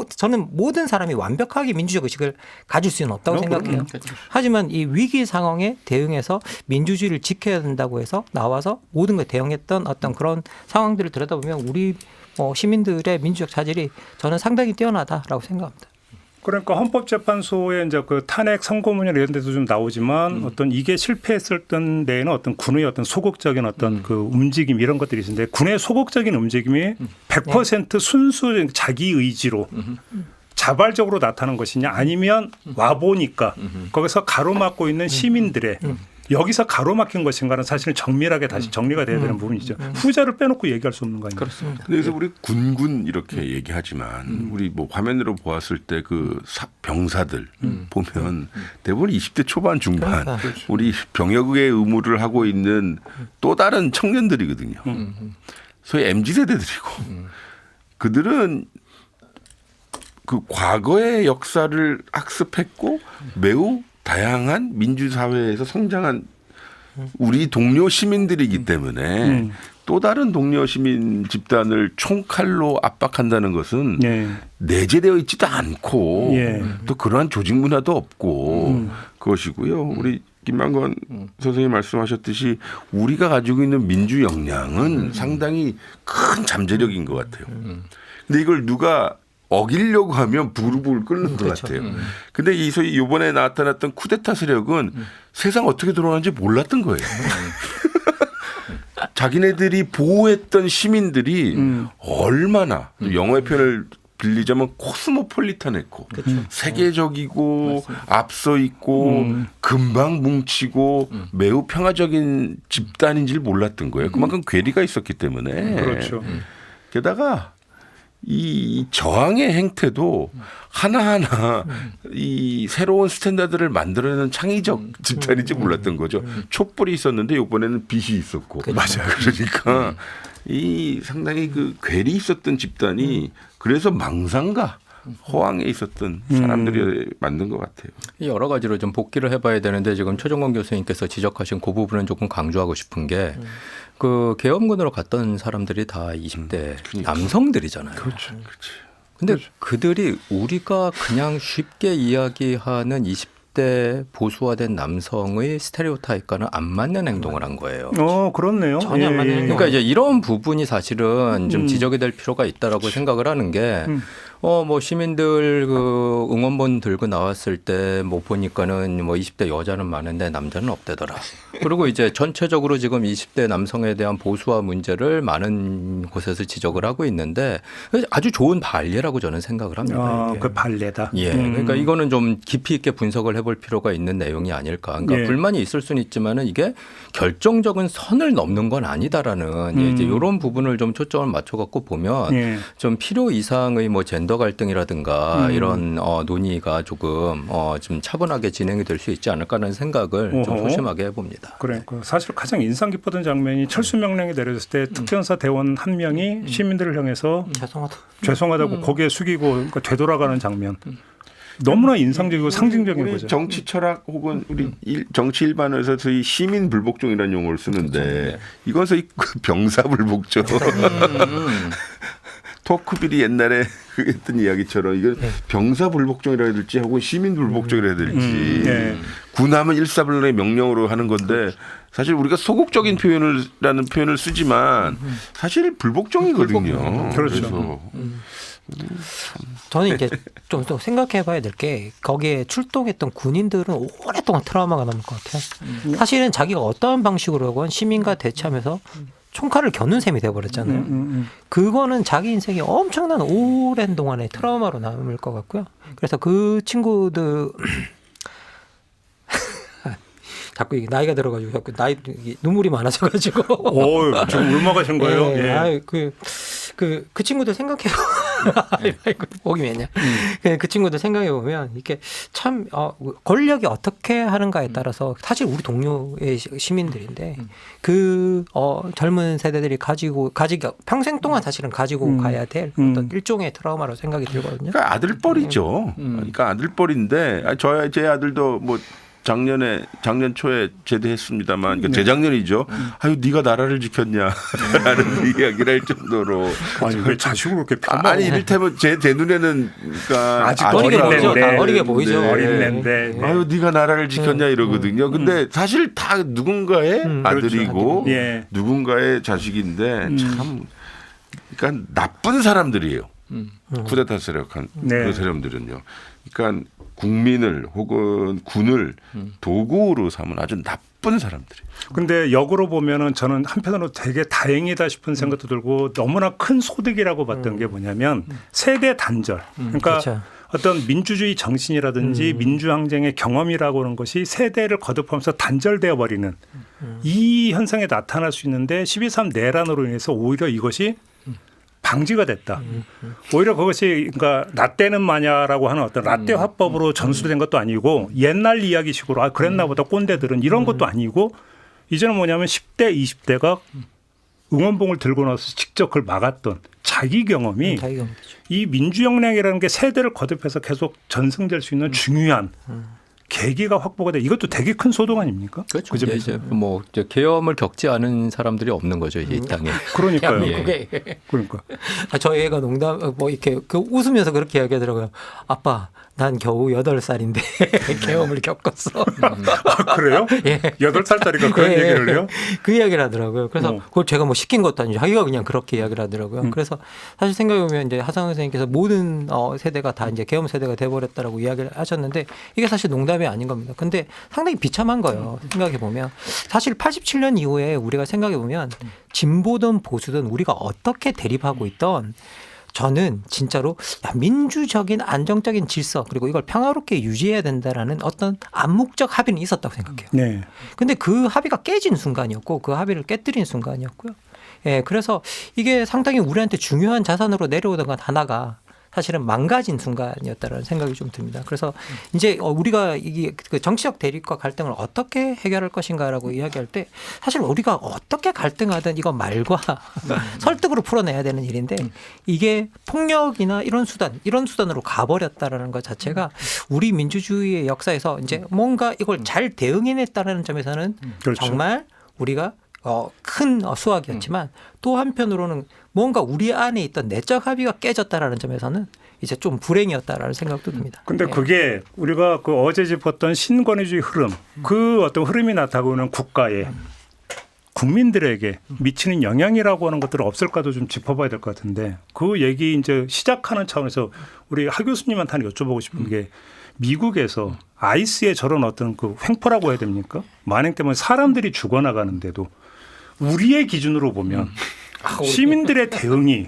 저는 모든 사람이 완벽하게 민주적 의식을 가질 수는 없다고 생각해요. 하지만 이 위기 상황에 대응해서 민주주의를 지켜야 된다고 해서 나와서 모든 걸 대응했던 어떤 그런 상황들을 들여다보면 우리 시민들의 민주적 자질이 저는 상당히 뛰어나다라고 생각합니다. 그러니까 헌법재판소의 이제 그 탄핵 선고문 이런 데도 좀 나오지만 어떤 이게 실패했을 때에는 어떤 군의 어떤 소극적인 어떤 그 움직임 이런 것들이 있는데 군의 소극적인 움직임이 100% 순수 자기 의지로 자발적으로 나타난 것이냐 아니면 와 보니까 거기서 가로막고 있는 시민들의 여기서 가로막힌 것인가는 사실은 정밀하게 다시 정리가 돼야 되는 부분이죠. 후자를 빼놓고 얘기할 수 없는 거 아닙니까? 그렇습니다. 그래서 우리 군군 이렇게 얘기하지만 우리 뭐 화면으로 보았을 때 그 병사들 보면 대부분 20대 초반 중반 우리 병역의 의무를 하고 있는 또 다른 청년들이거든요. 소위 MZ세대들이고 그들은 그 과거의 역사를 학습했고 매우 다양한 민주사회에서 성장한 우리 동료 시민들이기 때문에 또 다른 동료 시민 집단을 총칼로 압박한다는 것은 내재되어 있지도 않고 또 그러한 조직 문화도 없고 그것이고요. 우리 김만건 선생님이 말씀하셨듯이 우리가 가지고 있는 민주 역량은 상당히 큰 잠재력인 것 같아요. 근데 이걸 누가 어기려고 하면 부글부글 끓는 것 같아요. 근데 이번에 나타났던 쿠데타 세력은 세상 어떻게 돌아가는지 몰랐던 거예요. 자기네들이 보호했던 시민들이 얼마나 영어의 표현을 빌리자면 코스모폴리탄했고 세계적이고 앞서 있고 금방 뭉치고 매우 평화적인 집단인지를 몰랐던 거예요. 그만큼 괴리가 있었기 때문에. 그렇죠. 게다가 이 저항의 행태도 하나하나 이 새로운 스탠다드를 만들어내는 창의적 집단인지 몰랐던 거죠. 촛불이 있었는데 이번에는 빛이 있었고. 맞아요. 그러니까 이 상당히 그 괴리 있었던 집단이 그래서 망상과 호황에 있었던 사람들이 만든 것 같아요. 여러 가지로 좀 복기를 해봐야 되는데 지금 최종건 교수님께서 지적하신 그 부분은 조금 강조하고 싶은 게 그 계엄군으로 갔던 사람들이 다 20대 남성들이잖아요. 그렇죠. 근데 그들이 우리가 그냥 쉽게 이야기하는 20대 보수화된 남성의 스테레오타입과는 안 맞는 행동을 한 거예요. 그렇네요. 전혀 안 맞는 행동. 그러니까 이제 이런 부분이 사실은 좀 지적이 될 필요가 있다라고 생각을 하는 게 뭐 시민들 그 응원본 들고 나왔을 때 뭐 보니까는 뭐 20대 여자는 많은데 남자는 없대더라. 그리고 이제 전체적으로 지금 20대 남성에 대한 보수화 문제를 많은 곳에서 지적을 하고 있는데 아주 좋은 발례라고 저는 생각을 합니다. 이게. 그 발레다. 예. 그러니까 이거는 좀 깊이 있게 분석을 해볼 필요가 있는 내용이 아닐까. 그러니까 예. 불만이 있을 수는 있지만은 이게 결정적인 선을 넘는 건 아니다라는 이제 이런 부분을 좀 초점을 맞춰갖고 보면 예. 좀 필요 이상의 뭐 젠더 갈등이라든가 이런 논의가 조금 좀 차분하게 진행이 될 수 있지 않을까라는 생각을 좀 어허. 소심하게 해봅니다. 그러니까 사실 가장 인상 깊었던 장면이 철수 명령이 내려졌을 때 특전사 대원 한 명이 시민들을 향해서 죄송하다고 고개 숙이고 그러니까 되돌아가는 장면. 너무나 인상적이고 상징적인 우리 거죠. 정치 철학 혹은 우리 정치 일반에서 저희 시민 불복종이라는 용어를 쓰는데 이건 소위 병사 불복종. 토크빌이 옛날에 했던 이야기처럼 이건 병사 불복종이라 해야 될지 혹은 시민 불복종이라 해야 될지 네. 군함은 일사불란의 명령으로 하는 건데 사실 우리가 소극적인 표현이라는 표현을 쓰지만 사실 불복종이거든요. 그렇죠. 그래서 저는 이제 좀 더 생각해봐야 될 게 거기에 출동했던 군인들은 오랫동안 트라우마가 남을 것 같아요. 사실은 자기가 어떠한 방식으로건 시민과 대치하면서 총칼을 겨눈 셈이 돼버렸잖아요. 그거는 자기 인생에 엄청난 오랜 동안의 트라우마로 남을 것 같고요. 그래서 그 친구들 자꾸 이게 나이가 들어가지고 자꾸 눈물이 많아져가지고. 지금 울먹하신 거예요? 예. 예. 아유, 그 친구들 생각해요. 보기 왜냐. 그 친구들 생각해 보면 이게 참 권력이 어떻게 하는가에 따라서 사실 우리 동료의 시민들인데 그 젊은 세대들이 가지고 평생 동안 사실은 가지고 가야 될 어떤 일종의 트라우마라고 생각이 들거든요. 그러니까 아들뻘이죠. 그러니까 아들뻘인데 제 아들도 뭐 작년 초에 제대했습니다만 그러니까 재작년이죠. 아유 네가 나라를 지켰냐라는 이야기를 할 정도로 아니 왜 자식을 그렇게 폄하하고. 아니 이를테면 제 눈에는 그러니까 아직 어리게 어린 보이죠. 낸데. 다 어리게 보이죠. 어린 네. 낸데. 아유 네가 나라를 지켰냐 이러거든요. 근데 사실 다 누군가의 아들이고 그렇죠. 예. 누군가의 자식인데 참 그러니까 나쁜 사람들이에요. 쿠데타 세력한 네. 그 사람들은요. 그러니까 국민을 혹은 군을 도구로 삼은 아주 나쁜 사람들이에요. 근데 역으로 보면은 저는 한편으로 되게 다행이다 싶은 생각도 들고 너무나 큰 소득이라고 봤던 게 뭐냐면 세대 단절. 그러니까 그렇죠. 어떤 민주주의 정신이라든지 민주항쟁의 경험이라고 하는 것이 세대를 거듭하면서 단절되어 버리는 이 현상에 나타날 수 있는데 12.3 내란으로 인해서 오히려 이것이 방지가 됐다. 오히려 그것이 그러니까 라떼는 마냐라고 하는 어떤 라떼 화법으로 전수된 것도 아니고 옛날 이야기식으로 그랬나 보다 꼰대들은 이런 것도 아니고 이제는 뭐냐면 10대 20대가 응원봉을 들고 나서 직접 그걸 막았던 자기 경험이 이 민주혁명이라는 게 세대를 거듭해서 계속 전승될 수 있는 중요한 계기가 확보가 돼. 이것도 되게 큰 소동 아닙니까? 그렇죠. 그 점에서. 이제 뭐 이제 계엄을 겪지 않은 사람들이 없는 거죠 이 땅에. 그러니까요. 예. 그러니까. 저희 애가 농담 이렇게 웃으면서 그렇게 이야기하더라고요. 아빠, 난 겨우 8살인데 계엄을 겪었어. 아, 그래요? 예. 8살짜리가 그런 얘기를 해요? 그 이야기를 하더라고요. 그래서 그걸 제가 뭐 시킨 것도 아니고 자기가 그냥 그렇게 이야기를 하더라고요. 그래서 사실 생각해보면 이제 하상훈 선생님께서 모든 세대가 다 이제 계엄 세대가 돼버렸다라고 이야기를 하셨는데 이게 사실 농담이 아닌 겁니다. 근데 상당히 비참한 거예요. 생각해보면 사실 87년 이후에 우리가 생각해보면 진보든 보수든 우리가 어떻게 대립하고 있던 저는 진짜로 민주적인 안정적인 질서 그리고 이걸 평화롭게 유지해야 된다라는 어떤 암묵적 합의는 있었다고 생각해요. 네. 근데 그 합의가 깨진 순간이었고 그 합의를 깨뜨린 순간이었고요. 예, 그래서 이게 상당히 우리한테 중요한 자산으로 내려오던 건 하나가 사실은 망가진 순간이었다라는 생각이 좀 듭니다. 그래서 이제 우리가 이게 그 정치적 대립과 갈등을 어떻게 해결할 것인가라고 이야기할 때 사실 우리가 어떻게 갈등하든 이거 말과 설득으로 풀어내야 되는 일인데 이게 폭력이나 이런 수단으로 가버렸다라는 것 자체가 우리 민주주의의 역사에서 이제 뭔가 이걸 잘 대응해냈다는 점에서는 그렇죠. 정말 우리가 큰 수확이었지만 또 한편으로는 뭔가 우리 안에 있던 내적 합의가 깨졌다라는 점에서는 이제 좀 불행이었다라는 생각도 듭니다. 근데 네. 그게 우리가 그 어제 짚었던 신권위주의 흐름, 그 어떤 흐름이 나타나는 국가에 국민들에게 미치는 영향이라고 하는 것들은 없을까도 좀 짚어봐야 될 것 같은데 그 얘기 이제 시작하는 차원에서 우리 하 교수님한테 하나 여쭤보고 싶은 게 미국에서 아이스의 저런 어떤 그 횡포라고 해야 됩니까? 만행 때문에 사람들이 죽어나가는데도 우리의 기준으로 보면 시민들의 대응이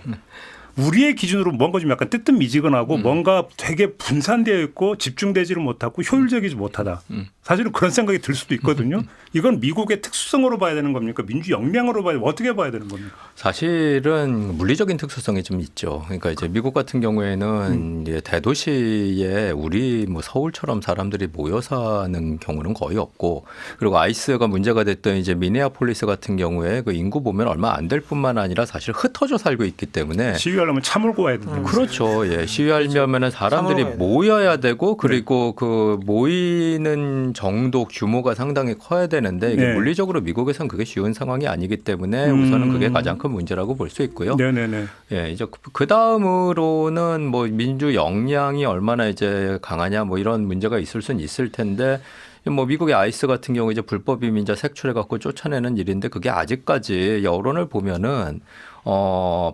우리의 기준으로 뭔가 좀 약간 뜨뜻미지근하고 뭔가 되게 분산되어 있고 집중되지를 못하고 효율적이지 못하다. 사실은 그런 생각이 들 수도 있거든요. 이건 미국의 특수성으로 봐야 되는 겁니까? 민주 역량으로 봐야 어떻게 봐야 되는 겁니까? 사실은 물리적인 특수성이 좀 있죠. 그러니까 이제 미국 같은 경우에는 이제 대도시에 우리 뭐 서울처럼 사람들이 모여 사는 경우는 거의 없고 그리고 아이스가 문제가 됐던 이제 미네아폴리스 같은 경우에 그 인구 보면 얼마 안 될 뿐만 아니라 사실 흩어져 살고 있기 때문에 시위하려면 차 몰고 와야 되는 거죠. 그렇죠. 예. 시위하려면은 사람들이 모여야 되고 그리고 그 모이는 정도 규모가 상당히 커야 되는데 이게 네. 물리적으로 미국에선 그게 쉬운 상황이 아니기 때문에 우선은 그게 가장 큰 문제라고 볼 수 있고요. 네네네. 예, 이제 그 다음으로는 뭐 민주 역량이 얼마나 이제 강하냐 뭐 이런 문제가 있을 수는 있을 텐데 뭐 미국의 아이스 같은 경우 이제 불법 이민자 색출해 갖고 쫓아내는 일인데 그게 아직까지 여론을 보면은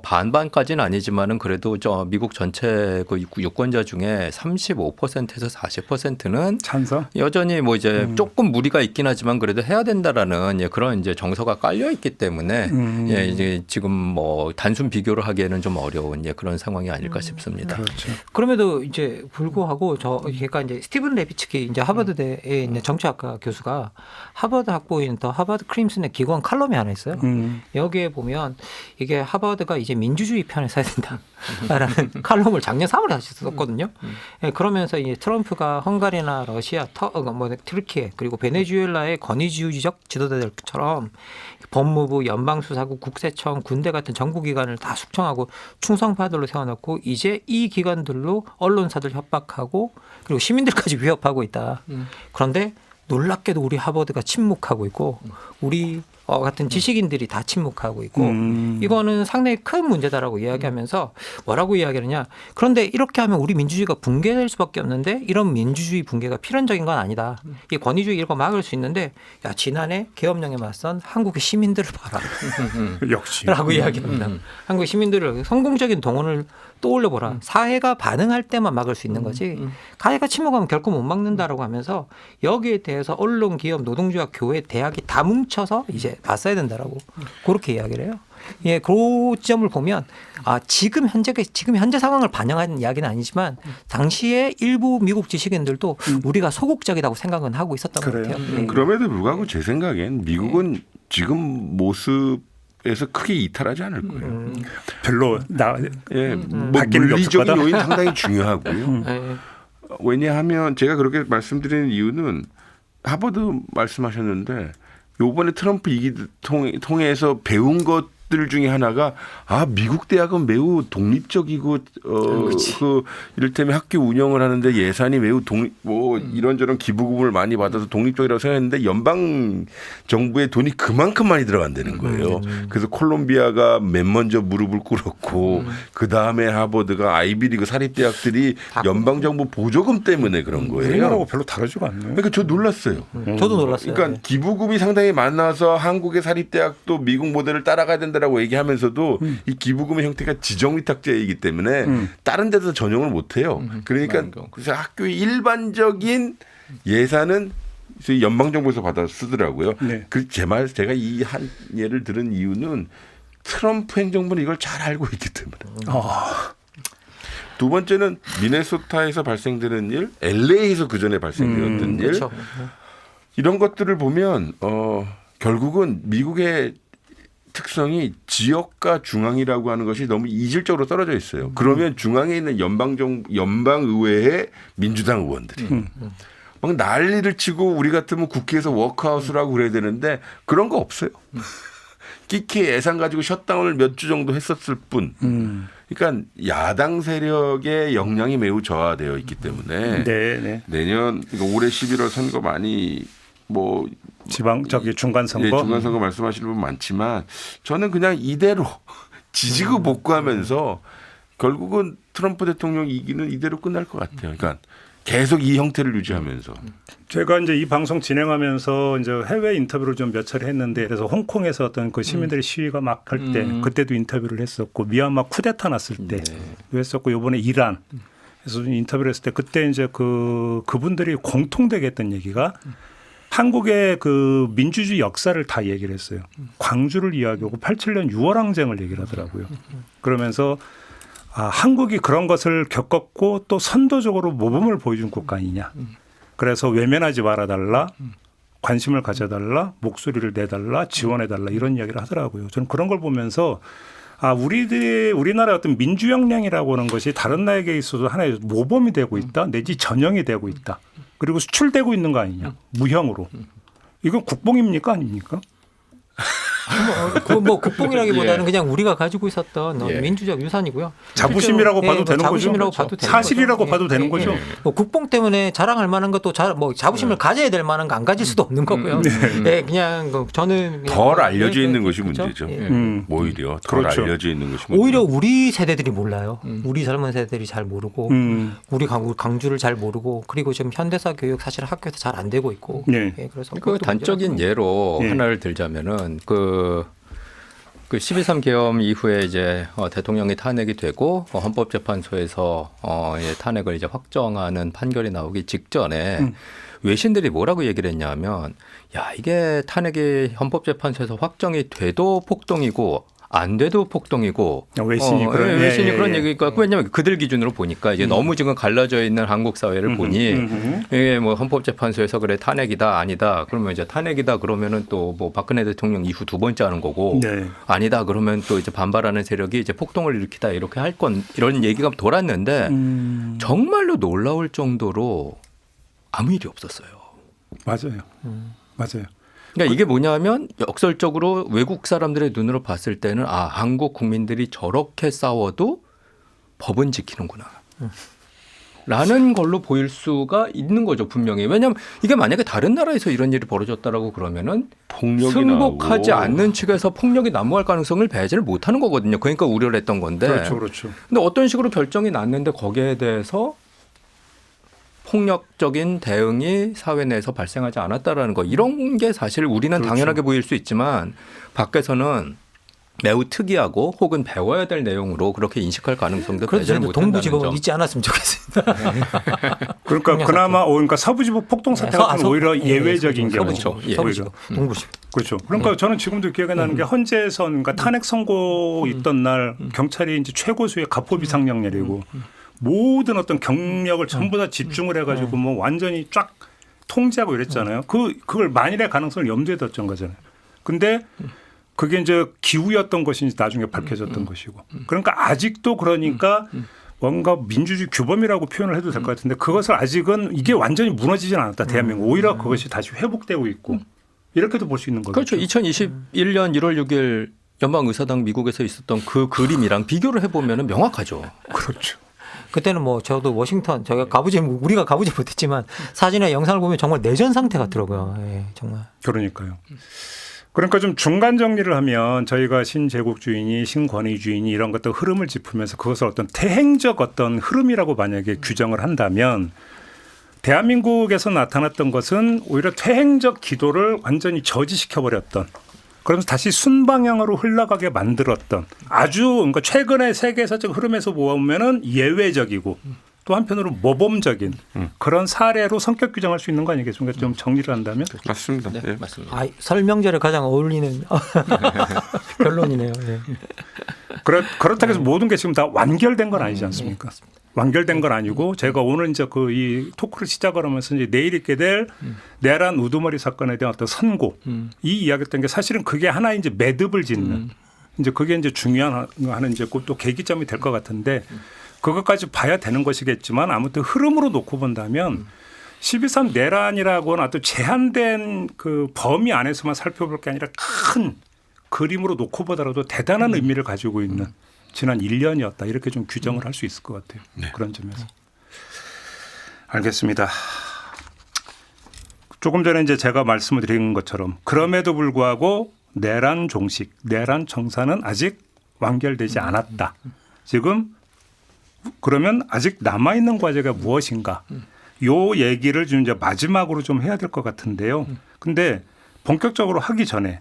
반반까지는 아니지만은 그래도 미국 전체 그 유권자 중에 35%에서 40%는 찬성? 여전히 뭐 이제 조금 무리가 있긴 하지만 그래도 해야 된다라는 그런 이제 정서가 깔려 있기 때문에 예, 이제 지금 뭐 단순 비교를 하기에는 좀 어려운 그런 상황이 아닐까 싶습니다. 그렇죠. 그럼에도 이제 불구하고 제가 이제 스티븐 레비츠키 이제 하버드대에 있는 정치학과 교수가 하버드 학부인 더 하버드 크림슨의 기관 칼럼이 하나 있어요. 여기에 보면 이게 하버드가 이제 민주주의 편에 서야 된다라는 칼럼을 작년 3월에 다시 썼거든요. 예, 그러면서 이제 트럼프가 헝가리나 러시아, 튀르키예 그리고 베네수엘라의 권위주의적 지도자들처럼 법무부, 연방수사국, 국세청, 군대 같은 정부기관을 다 숙청하고 충성파들로 세워놓고 이제 이 기관들로 언론사들 협박하고 그리고 시민들까지 위협하고 있다. 그런데 놀랍게도 우리 하버드가 침묵하고 있고 우리 같은 지식인들이 다 침묵하고 있고 이거는 상당히 큰 문제다라고 이야기하면서 뭐라고 이야기하느냐. 그런데 이렇게 하면 우리 민주주의가 붕괴될 수밖에 없는데 이런 민주주의 붕괴가 필연적인 건 아니다. 이 권위주의 이런 거 막을 수 있는데 야 지난해 계엄령에 맞선 한국의 시민들을 봐라. 역시. 라고 이야기합니다. 한국의 시민들을 성공적인 동원을 떠올려보라. 사회가 반응할 때만 막을 수 있는 거지. 사회가 침묵하면 결코 못 막는다라고 하면서 여기에 대해서 언론, 기업, 노동조합, 교회, 대학이 다 뭉쳐서 이제 맞서야 된다라고 그렇게 이야기를 해요. 예, 그 점을 보면 지금 현재 상황을 반영하는 이야기는 아니지만 당시에 일부 미국 지식인들도 우리가 소극적이라고 생각은 하고 있었던 것 같아요. 예. 그럼에도 불구하고 제 생각엔 미국은 지금 모습에서 크게 이탈하지 않을 거예요. 별로 뭐 바뀌는 게 없을 물리적인 거다? 요인 상당히 중요하고요. 예. 왜냐하면 제가 그렇게 말씀드리는 이유는 하버드 말씀하셨는데 요번에 트럼프 이기 통해서 배운 것들 중에 하나가 미국 대학은 매우 독립적이고 그 이를테면 학교 운영을 하는데 예산이 매우 이런저런 기부금을 많이 받아서 독립적이라고 생각했는데 연방 정부의 돈이 그만큼 많이 들어간다는 거예요. 그래서 콜롬비아가 맨 먼저 무릎을 꿇었고 그 다음에 하버드가 아이비리그 사립대학들이 연방 정부 보조금 때문에 그런 거예요. 우리나라하고 별로 다르지가 않네요. 그러니까 저 놀랐어요. 저도 놀랐어요. 그러니까 기부금이 상당히 많아서 한국의 사립대학도 미국 모델을 따라가야 된다라고 얘기하면서도 이 기부금의 형태가 지정위탁제이기 때문에 다른 데서 전용을 못해요. 그러니까 그래서 학교의 일반적인 예산은 연방정부에서 받아 쓰더라고요. 네. 제가 이 한 예를 들은 이유는 트럼프 행정부는 이걸 잘 알고 있기 때문에. 두 번째는 미네소타에서 발생되는 일, LA에서 그 전에 발생되었던 일. 그렇죠. 이런 것들을 보면 결국은 미국의 특성이 지역과 중앙이라고 하는 것이 너무 이질적으로 떨어져 있어요. 그러면 중앙에 있는 연방의회의 민주당 의원들이 막 난리를 치고 우리 같으면 국회에서 워크아웃을 하고 그래야 되는데 그런 거 없어요. 끼케 예산 가지고 셧다운을 몇 주 정도 했었을 뿐. 그러니까 야당 세력의 역량이 매우 저하되어 있기 때문에 내년 그러니까 올해 11월 선거 많이 뭐 지방 중간 선거, 예, 중간 선거 말씀하시는 분 많지만 저는 그냥 이대로 지지고 복구하면서 결국은 트럼프 대통령 이기는 이대로 끝날 것 같아요. 그러니까 계속 이 형태를 유지하면서. 제가 이제 이 방송 진행하면서 이제 해외 인터뷰를 좀 몇 차례 했는데 그래서 홍콩에서 어떤 그 시민들의 시위가 막 할 때 그때도 인터뷰를 했었고 미얀마 쿠데타 났을 때 했었고 이번에 이란 그래서 인터뷰를 했을 때 그때 이제 그분들이 공통되게 했던 얘기가 한국의 그 민주주의 역사를 다 얘기를 했어요. 광주를 이야기하고 87년 6월 항쟁을 얘기를 하더라고요. 그러면서 한국이 그런 것을 겪었고 또 선도적으로 모범을 보여준 국가 아니냐. 그래서 외면하지 말아달라. 관심을 가져달라. 목소리를 내달라. 지원해달라. 이런 이야기를 하더라고요. 저는 그런 걸 보면서 우리나라의 어떤 민주역량이라고 하는 것이 다른 나라에게 있어서 하나의 모범이 되고 있다. 내지 전형이 되고 있다. 그리고 수출되고 있는 거 아니냐. 무형으로. 이건 국뽕입니까 아닙니까? 뭐 국뽕이라기보다는 그냥 우리가 가지고 있었던 민주적 유산이고요. 자부심이라고 봐도 되는 자부심이라고 거죠. 봐도 되는 사실이라고 거죠. 봐도 되는 거죠. 뭐 국뽕 때문에 자랑할 만한 것도 뭐 자부심을 가져야 될 만한 거 안 가질 수도 없는 거고요. 그냥 저는 덜 알려져 있는 것이 그렇죠? 문제죠. 예. 오히려 덜 그렇죠. 알려져 있는 것이 문제죠. 오히려 우리 세대들이 몰라요. 우리 젊은 세대들이 잘 모르고 우리 강주를 잘 모르고 그리고 지금 현대사 교육 사실 학교에서 잘 안 되고 있고. 그래서 그 단적인 예로 하나를 들자면은 그 12.3 계엄 이후에 이제 대통령이 탄핵이 되고 헌법재판소에서 탄핵을 이제 확정하는 판결이 나오기 직전에 외신들이 뭐라고 얘기를 했냐면 야 이게 탄핵이 헌법재판소에서 확정이 돼도 폭동이고 안 돼도 폭동이고 외신이 그런 얘기가 왜냐하면 그들 기준으로 보니까 이제 너무 지금 갈라져 있는 한국 사회를 보니 이게 뭐 헌법재판소에서 그래 탄핵이다 아니다 그러면 이제 탄핵이다 그러면은 또 뭐 박근혜 대통령 이후 두 번째 하는 거고 아니다 그러면 또 이제 반발하는 세력이 이제 폭동을 일으키다 이렇게 할 건 이런 얘기가 돌았는데 정말로 놀라울 정도로 아무 일이 없었어요. 맞아요. 맞아요. 그러니까 이게 뭐냐면 역설적으로 외국 사람들의 눈으로 봤을 때는 한국 국민들이 저렇게 싸워도 법은 지키는구나. 라는 걸로 보일 수가 있는 거죠, 분명히. 왜냐하면 이게 만약에 다른 나라에서 이런 일이 벌어졌다라고 그러면은 폭력이 승복하지 나오고. 않는 측에서 폭력이 난무할 가능성을 배제를 못 하는 거거든요. 그러니까 우려를 했던 건데. 그렇죠. 근데 어떤 식으로 결정이 났는데 거기에 대해서 폭력적인 대응이 사회 내에서 발생하지 않았다라는 거 이런 게 사실 우리는 당연하게 보일 수 있지만 밖에서는 매우 특이하고 혹은 배워야 될 내용으로 그렇게 인식할 가능성도 배제를 그래서 못한다는 동부지법은 점. 잊지 않았으면 좋겠습니다. 그러니까 그나마 그러니까 서부지법 폭동 사태 같은 오히려 예외적인 경우. 서부지법, 동부지법. 그렇죠. 그러니까 저는 지금도 기억에 나는 게 헌재선 그러니까 탄핵 선고 있던 날 경찰이 이제 최고수의 가포 비상령 내리고 모든 어떤 경력을 전부 다 집중을 해가지고 뭐 완전히 쫙 통제하고 이랬잖아요. 그걸 만일의 가능성을 염두에 뒀던 거잖아요. 근데 그게 이제 기우였던 것인지 나중에 밝혀졌던 것이고. 그러니까 아직도 그러니까 뭔가 민주주의 규범이라고 표현을 해도 될 것 같은데 그것을 아직은 이게 완전히 무너지진 않았다. 대한민국. 오히려 그것이 다시 회복되고 있고 이렇게도 볼 수 있는 거죠. 그렇죠. 2021년 1월 6일 연방의사당 미국에서 있었던 그 그림이랑 비교를 해보면 명확하죠. 그렇죠. 그때는 뭐 저도 워싱턴 우리가 가보지 못했지만 사진이나 영상을 보면 정말 내전 상태 같더라고요. 정말. 그러니까요. 그러니까 좀 중간 정리를 하면 저희가 신제국주의니 신권위주의니 이런 것들 흐름을 짚으면서 그것을 어떤 태행적 어떤 흐름이라고 만약에 규정을 한다면 대한민국에서 나타났던 것은 오히려 퇴행적 기도를 완전히 저지시켜버렸던 그러면서 다시 순방향으로 흘러가게 만들었던 아주 그러니까 최근의 세계사적 흐름에서 보면은 예외적이고 또 한편으로 모범적인 그런 사례로 성격 규정할 수 있는 거 아니겠습니까? 좀 정리를 한다면. 맞습니다. 네, 예. 맞습니다. 설명절에 가장 어울리는 결론이네요. 그렇다고 해서 모든 게 지금 다 완결된 건 아니지 않습니까? 완결된 건 아니고 제가 오늘 이제 그 이 토크를 시작을 하면서 이제 내일 있게 될 내란 우두머리 사건에 대한 어떤 선고 이 이야기했던 게 사실은 그게 하나의 이제 매듭을 짓는 이제 그게 이제 중요한 하는 이제 또 계기점이 될 것 같은데 그것까지 봐야 되는 것이겠지만 아무튼 흐름으로 놓고 본다면 12.3 내란이라고는 아주 제한된 그 범위 안에서만 살펴볼 게 아니라 큰 그림으로 놓고 보더라도 대단한 의미를 가지고 있는 지난 1년이었다. 이렇게 좀 규정을 할 수 있을 것 같아요. 네. 그런 점에서. 알겠습니다. 조금 전에 이제 제가 말씀을 드린 것처럼 그럼에도 불구하고 내란 종식, 내란 청사는 아직 완결되지 않았다. 지금 그러면 아직 남아있는 과제가 무엇인가. 요 얘기를 좀 이제 마지막으로 좀 해야 될 것 같은데요. 근데 본격적으로 하기 전에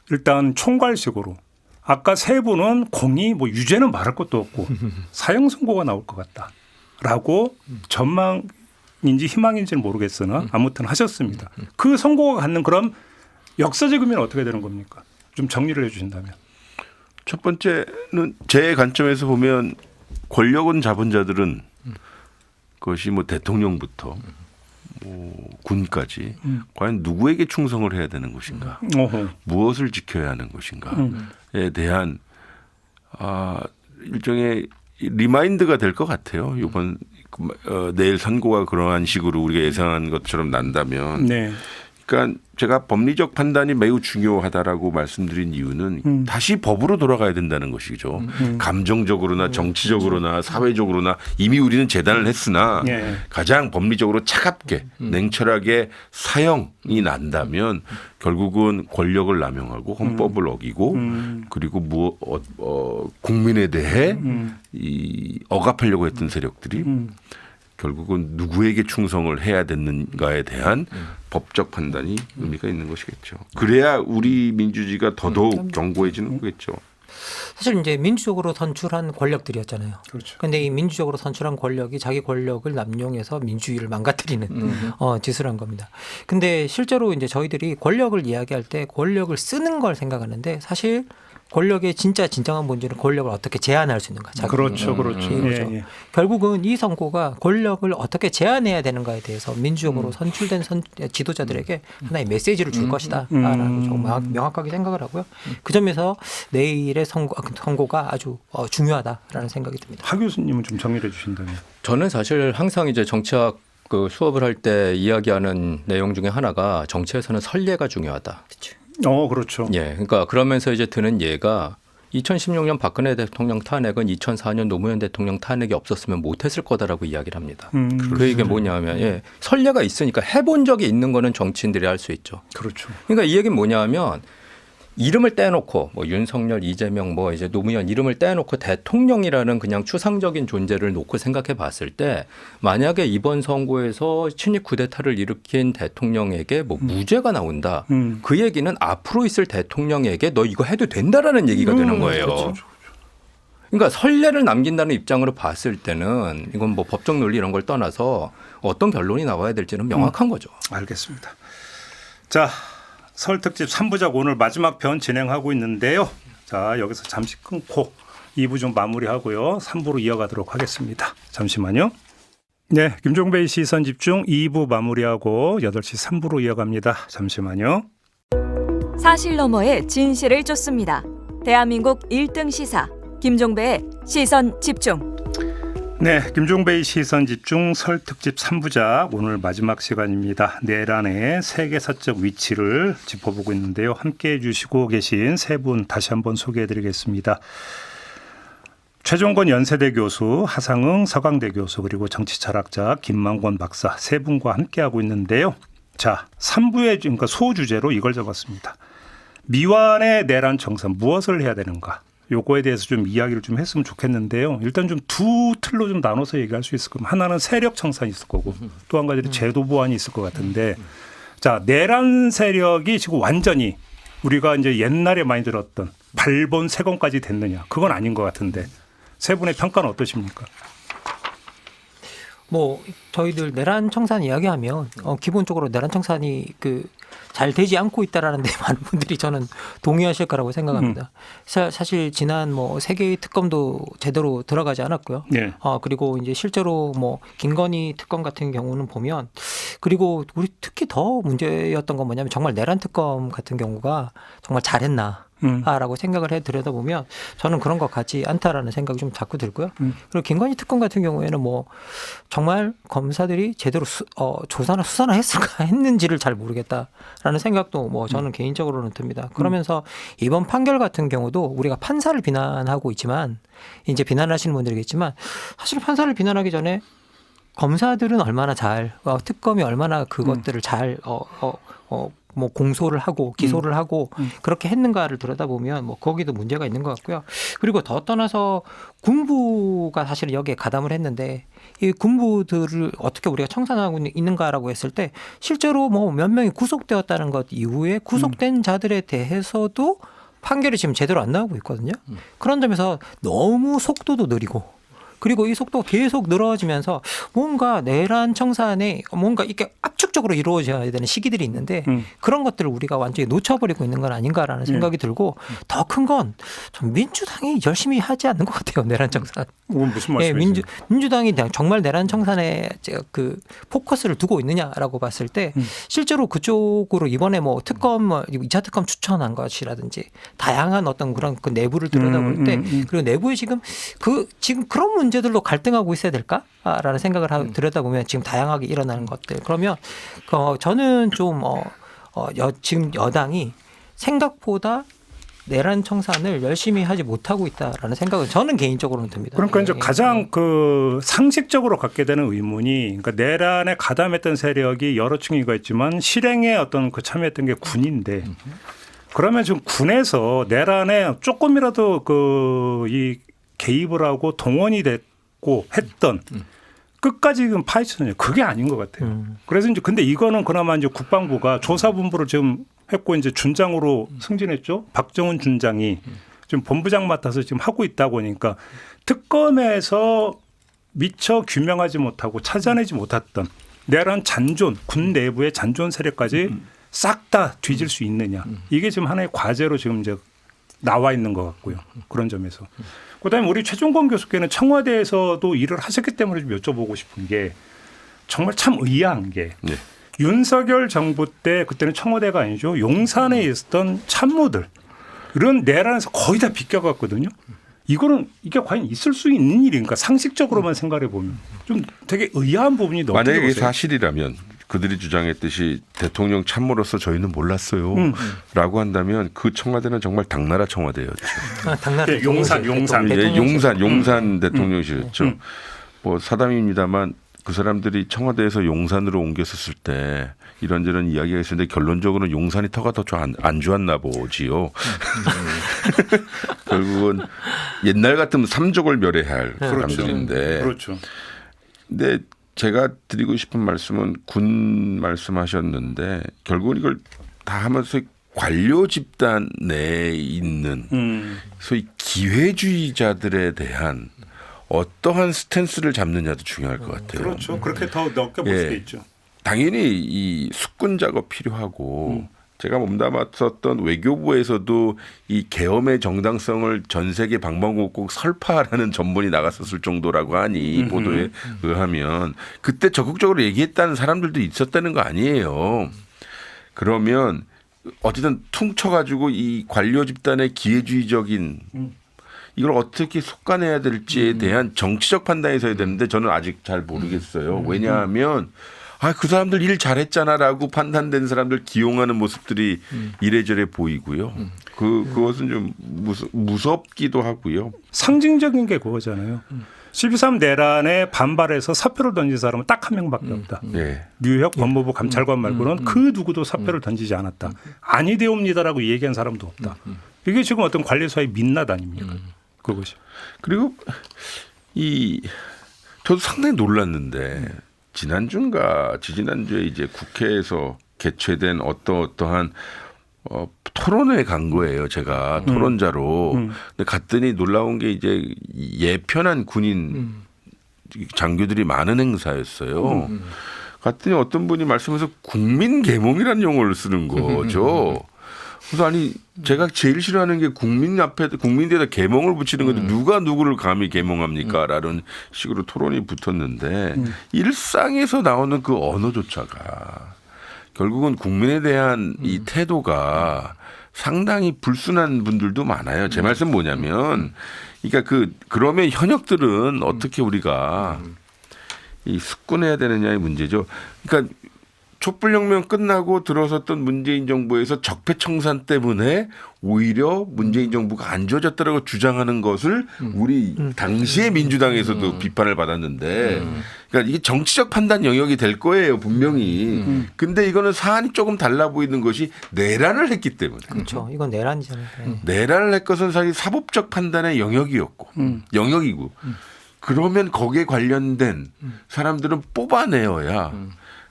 일단 총괄식으로 아까 세 분은 공이 뭐 유죄는 말할 것도 없고 사형 선고가 나올 것 같다라고 전망인지 희망인지는 모르겠으나 아무튼 하셨습니다. 그 선고가 갖는 그럼 역사적 의미는 어떻게 되는 겁니까? 좀 정리를 해 주신다면. 첫 번째는 제 관점에서 보면 권력은 잡은 자들은 그것이 뭐 대통령부터 뭐 군까지 과연 누구에게 충성을 해야 되는 것인가, 무엇을 지켜야 하는 것인가에 대한 일종의 리마인드가 될 것 같아요. 이번 내일 선고가 그러한 식으로 우리가 예상한 것처럼 난다면. 네. 그러니까 제가 법리적 판단이 매우 중요하다라고 말씀드린 이유는 다시 법으로 돌아가야 된다는 것이죠. 감정적으로나 정치적으로나 사회적으로나 이미 우리는 재단을 했으나 네. 가장 법리적으로 차갑게 냉철하게 사형이 난다면 결국은 권력을 남용하고 헌법을 어기고 그리고 국민에 대해 이 억압하려고 했던 세력들이 결국은 누구에게 충성을 해야 되는가에 대한 법적 판단이 의미가 있는 것이겠죠. 그래야 우리 민주주의가 더더욱 견고해지는 거겠죠. 사실 이제 민주적으로 선출한 권력들이었잖아요. 그렇죠. 그런데 이 민주적으로 선출한 권력이 자기 권력을 남용해서 민주주의를 망가뜨리는 짓을 한 겁니다. 근데 실제로 이제 저희들이 권력을 이야기할 때 권력을 쓰는 걸 생각하는데 사실 권력의 진정한 본질은 권력을 어떻게 제한할 수 있는가. 그렇죠, 그렇죠. 이거죠. 예. 결국은 이 선고가 권력을 어떻게 제한해야 되는가에 대해서 민주적으로 선출된 지도자들에게 하나의 메시지를 줄 것이다라는 걸 명확하게 생각을 하고요. 그 점에서 내일의 선고가 아주 중요하다라는 생각이 듭니다. 하 교수님은 좀 정리해 주신다면. 저는 사실 항상 이제 정치학 그 수업을 할 때 이야기하는 내용 중에 하나가 정치에서는 선례가 중요하다. 그렇죠. 예, 그러니까 그러면서 이제 드는 예가 2016년 박근혜 대통령 탄핵은 2004년 노무현 대통령 탄핵이 없었으면 못했을 거다라고 이야기를 합니다. 그 얘기가 뭐냐면 선례가 있으니까 해본 적이 있는 거는 정치인들이 할 수 있죠. 그렇죠. 그러니까 이 얘기는 뭐냐면 이름을 떼놓고 뭐 윤석열, 이재명, 뭐 이제 노무현 이름을 떼놓고 대통령이라는 그냥 추상적인 존재를 놓고 생각해 봤을 때 만약에 이번 선고에서 친일 쿠데타를 일으킨 대통령에게 뭐 무죄가 나온다. 그 얘기는 앞으로 있을 대통령에게 너 이거 해도 된다라는 얘기가 되는 거예요. 그렇죠. 그러니까 선례를 남긴다는 입장으로 봤을 때는 이건 뭐 법적 논리 이런 걸 떠나서 어떤 결론이 나와야 될지는 명확한 거죠. 알겠습니다. 자. 설 특집 3부작 오늘 마지막 편 진행하고 있는데요. 자, 여기서 잠시 끊고 2부 좀 마무리하고요. 3부로 이어가도록 하겠습니다. 잠시만요. 네, 김종배의 시선 집중 2부 마무리하고 8시 3부로 이어갑니다. 잠시만요. 사실 너머의 진실을 쫓습니다. 대한민국 1등 시사 김종배의 시선 집중. 네, 김종배의 시선 집중 설 특집 3부작 오늘 마지막 시간입니다. 내란의 세계사적 위치를 짚어보고 있는데요. 함께해 주시고 계신 세 분 다시 한번 소개해드리겠습니다. 최종건 연세대 교수, 하상응 서강대 교수 그리고 정치철학자 김만권 박사 세 분과 함께하고 있는데요. 자, 3부의 그러니까 소주제로 이걸 적었습니다. 미완의 내란 청산 무엇을 해야 되는가? 요거에 대해서 좀 이야기를 좀 했으면 좋겠는데요. 일단 좀 두 틀로 좀 나눠서 얘기할 수 있을 겁니다. 하나는 세력 청산이 있을 거고 또 한 가지는 제도 보완이 있을 것 같은데 자, 내란 세력이 지금 완전히 우리가 이제 옛날에 많이 들었던 발본 세건까지 됐느냐. 그건 아닌 것 같은데 세 분의 평가는 어떠십니까? 뭐 저희들 내란 청산 이야기하면 기본적으로 내란 청산이 잘 되지 않고 있다라는 데 많은 분들이 저는 동의하실 거라고 생각합니다. 사실 지난 뭐 3개의 특검도 제대로 들어가지 않았고요. 네. 그리고 이제 실제로 뭐 김건희 특검 같은 경우는 보면 그리고 우리 특히 더 문제였던 건 뭐냐면 정말 내란 특검 같은 경우가 정말 잘했나. 라고 생각을 해 들여다보면 저는 그런 것 같지 않다라는 생각이 좀 자꾸 들고요. 그리고 김건희 특검 같은 경우에는 뭐 정말 검사들이 제대로 조사나 수사나 했는지를 잘 모르겠다라는 생각도 뭐 저는 개인적으로는 듭니다. 그러면서 이번 판결 같은 경우도 우리가 판사를 비난하고 있지만 이제 비난하시는 분들이겠지만 사실 판사를 비난하기 전에 검사들은 얼마나 잘 특검이 얼마나 그것들을 잘 뭐 공소를 하고 기소를 하고 그렇게 했는가를 들여다보면 뭐 거기도 문제가 있는 것 같고요. 그리고 더 떠나서 군부가 사실은 여기에 가담을 했는데 이 군부들을 어떻게 우리가 청산하고 있는가라고 했을 때 실제로 뭐 몇 명이 구속되었다는 것 이후에 구속된 자들에 대해서도 판결이 지금 제대로 안 나오고 있거든요. 그런 점에서 너무 속도도 느리고 그리고 이 속도가 계속 늘어지면서 뭔가 내란 청산에 뭔가 이렇게 압축적으로 이루어져야 되는 시기들이 있는데 그런 것들을 우리가 완전히 놓쳐버리고 있는 건 아닌가라는 생각이 들고 더 큰 건 좀 민주당이 열심히 하지 않는 것 같아요. 내란 청산. 무슨 말씀이세요? 민주당이 정말 내란 청산에 그 포커스를 두고 있느냐라고 봤을 때 실제로 그쪽으로 이번에 뭐 특검 2차 특검 추천한 것이라든지 다양한 어떤 그런 그 내부를 들여다볼 때 그리고 내부에 지금 그런 문제들로 갈등하고 있어야 될까라는 생각을 들여다보면 지금 다양하게 일어나는 것들. 그러면 저는 좀 지금 여당이 생각보다 내란 청산을 열심히 하지 못하고 있다라는 생각은 저는 개인적으로는 듭니다. 그러니까 이제 가장 상식적으로 갖게 되는 의문이 그러니까 내란에 가담했던 세력이 여러 층이가 있지만 실행에 어떤 참여했던 게 군인데 그러면 지금 군에서 내란에 조금이라도 이 개입을 하고 동원이 됐고 했던 끝까지 지금 파헤치는 그게 아닌 것 같아요. 그래서 이제 근데 이거는 그나마 이제 국방부가 조사본부를 지금 했고 이제 준장으로 승진했죠. 박정훈 준장이 지금 본부장 맡아서 지금 하고 있다고 하니까 특검에서 미처 규명하지 못하고 찾아내지 못했던 내란 잔존 군 내부의 잔존 세력까지 싹 다 뒤질 수 있느냐. 이게 지금 하나의 과제로 지금 이제 나와 있는 것 같고요. 그런 점에서. 그다음에 우리 최종권 교수께는 청와대에서도 일을 하셨기 때문에 좀 여쭤보고 싶은 게 정말 참 의아한 게 네. 윤석열 정부 때 그때는 청와대가 아니죠. 용산에 있었던 참모들 이런 내란에서 거의 다 비껴갔거든요. 이게 과연 있을 수 있는 일인가 상식적으로만 생각해 보면 좀 되게 의아한 부분이 너무 만약에 이게 보세요? 사실이라면 그들이 주장했듯이 대통령 참모로서 저희는 몰랐어요 라고 한다면 그 청와대는 정말 당나라 청와대였죠. 네, 용산. 용산 대통령실이었죠. 뭐 사담입니다만 그 사람들이 청와대에서 용산으로 옮겼었을 때 이런저런 이야기가 있었는데 결론적으로는 용산이 터가 더 안 좋았나 보지요. 결국은 옛날 같으면 삼족을 멸해야 할 사람들인데. 그렇죠. 근데 제가 드리고 싶은 말씀은 군 말씀하셨는데 결국은 이걸 다 하면서 관료 집단 내에 있는 소위 기회주의자들에 대한 어떠한 스탠스를 잡느냐도 중요할 것 같아요. 그렇죠. 그렇게 더 넓게 볼 수도 있죠. 당연히 이 숙군 작업 필요하고 제가 몸담았었던 외교부에서도 이 계엄의 정당성을 전 세계 방방곡곡 설파하라는 전문이 나갔었을 정도라고 하니 보도에 의하면 그때 적극적으로 얘기했다는 사람들도 있었다는 거 아니에요. 그러면 어쨌든 퉁쳐가지고 이 관료 집단의 기회주의적인 이걸 어떻게 속아내야 될지에 대한 정치적 판단이 있어야 되는데 저는 아직 잘 모르겠어요. 왜냐하면 그 사람들 일 잘했잖아라고 판단된 사람들 기용하는 모습들이 이래저래 보이고요. 그것은 좀 무섭기도 하고요. 상징적인 게 그거잖아요. 12.3 내란에 반발해서 사표를 던진 사람은 딱 한 명밖에 없다. 네. 뉴욕 법무부 감찰관 말고는 그 누구도 사표를 던지지 않았다. 아니되옵니다라고 얘기한 사람도 없다. 이게 지금 어떤 관리사의 민낯 아닙니까? 그것이. 그리고 저도 상당히 놀랐는데 지난주인가 지지난주에 이제 국회에서 개최된 어떠한 토론회에 간 거예요. 제가 토론자로. 근데 갔더니 놀라운 게 이제 예편한 군인 장교들이 많은 행사였어요. 갔더니 어떤 분이 말씀해서 국민 계몽이라는 용어를 쓰는 거죠. 그래서 아니 제가 제일 싫어하는 게 국민들에다 계몽을 붙이는 건데 누가 누구를 감히 계몽합니까?라는 식으로 토론이 붙었는데 일상에서 나오는 그 언어조차가 결국은 국민에 대한 이 태도가 상당히 불순한 분들도 많아요. 제 말씀 뭐냐면, 그러니까 그러면 현역들은 어떻게 우리가 이 숙군해야 되느냐의 문제죠. 그러니까 촛불혁명 끝나고 들어섰던 문재인 정부에서 적폐청산 때문에 오히려 문재인 정부가 안 좋아졌다라고 주장하는 것을 우리 당시의 민주당에서도 비판을 받았는데, 그러니까 이게 정치적 판단 영역이 될 거예요 분명히. 근데 이거는 사안이 조금 달라 보이는 것이 내란을 했기 때문에. 그렇죠. 이건 내란이잖아요. 내란을 할 것은 사실 사법적 판단의 영역이었고 영역이고 그러면 거기에 관련된 사람들은 뽑아내어야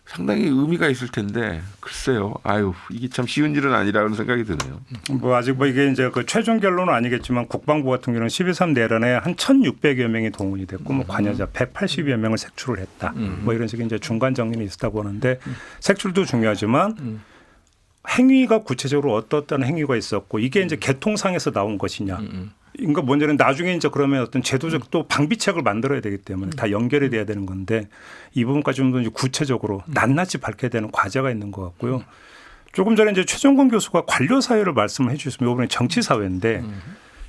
상당히 의미가 있을 텐데 글쎄요. 아유 이게 참 쉬운 일은 아니라는 생각이 드네요. 뭐 아직 뭐 이게 이제 그 최종 결론은 아니겠지만 국방부 같은 경우는 12.3 내란에 한 1,600여 명이 동원이 됐고 뭐 관여자 180여 명을 색출을 했다. 뭐 이런 식의 이제 중간 정리는 있었다고 하는데 색출도 중요하지만 행위가 구체적으로 어떤 행위가 있었고 이게 이제 개통상에서 나온 것이냐. 그러니까 문제는 나중에 이제 그러면 어떤 제도적 또 방비책을 만들어야 되기 때문에 다 연결이 돼야 되는 건데 이 부분까지 좀 더 이제 구체적으로 낱낱이 밝혀야 되는 과제가 있는 것 같고요. 조금 전에 이제 최종건 교수가 관료 사회를 말씀을 해 주셨습니다. 이번에 정치 사회인데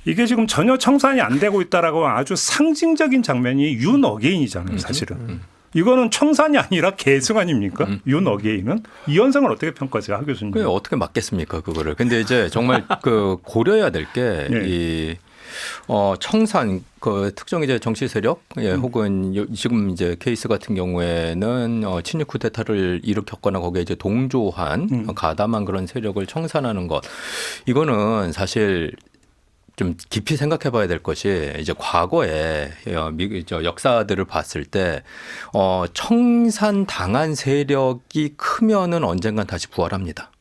이게 지금 전혀 청산이 안 되고 있다라고 아주 상징적인 장면이 윤 어게인이잖아요, 사실은. 이거는 청산이 아니라 계승 아닙니까? 윤 어게인은 이 현상을 어떻게 평가하세요, 하 교수님? 그게 어떻게 막겠습니까, 그거를? 근데 이제 정말 그 고려해야 될 게 이 청산 그 특정 이제 정치 세력 혹은 지금 이제 케이스 같은 경우에는 친일 쿠데타를 일으켰거나 거기에 이제 동조한 가담한 그런 세력을 청산하는 것 이거는 사실 좀 깊이 생각해 봐야 될 것이 이제 과거에 역사들을 봤을 때 청산 당한 세력이 크면은 언젠간 다시 부활합니다.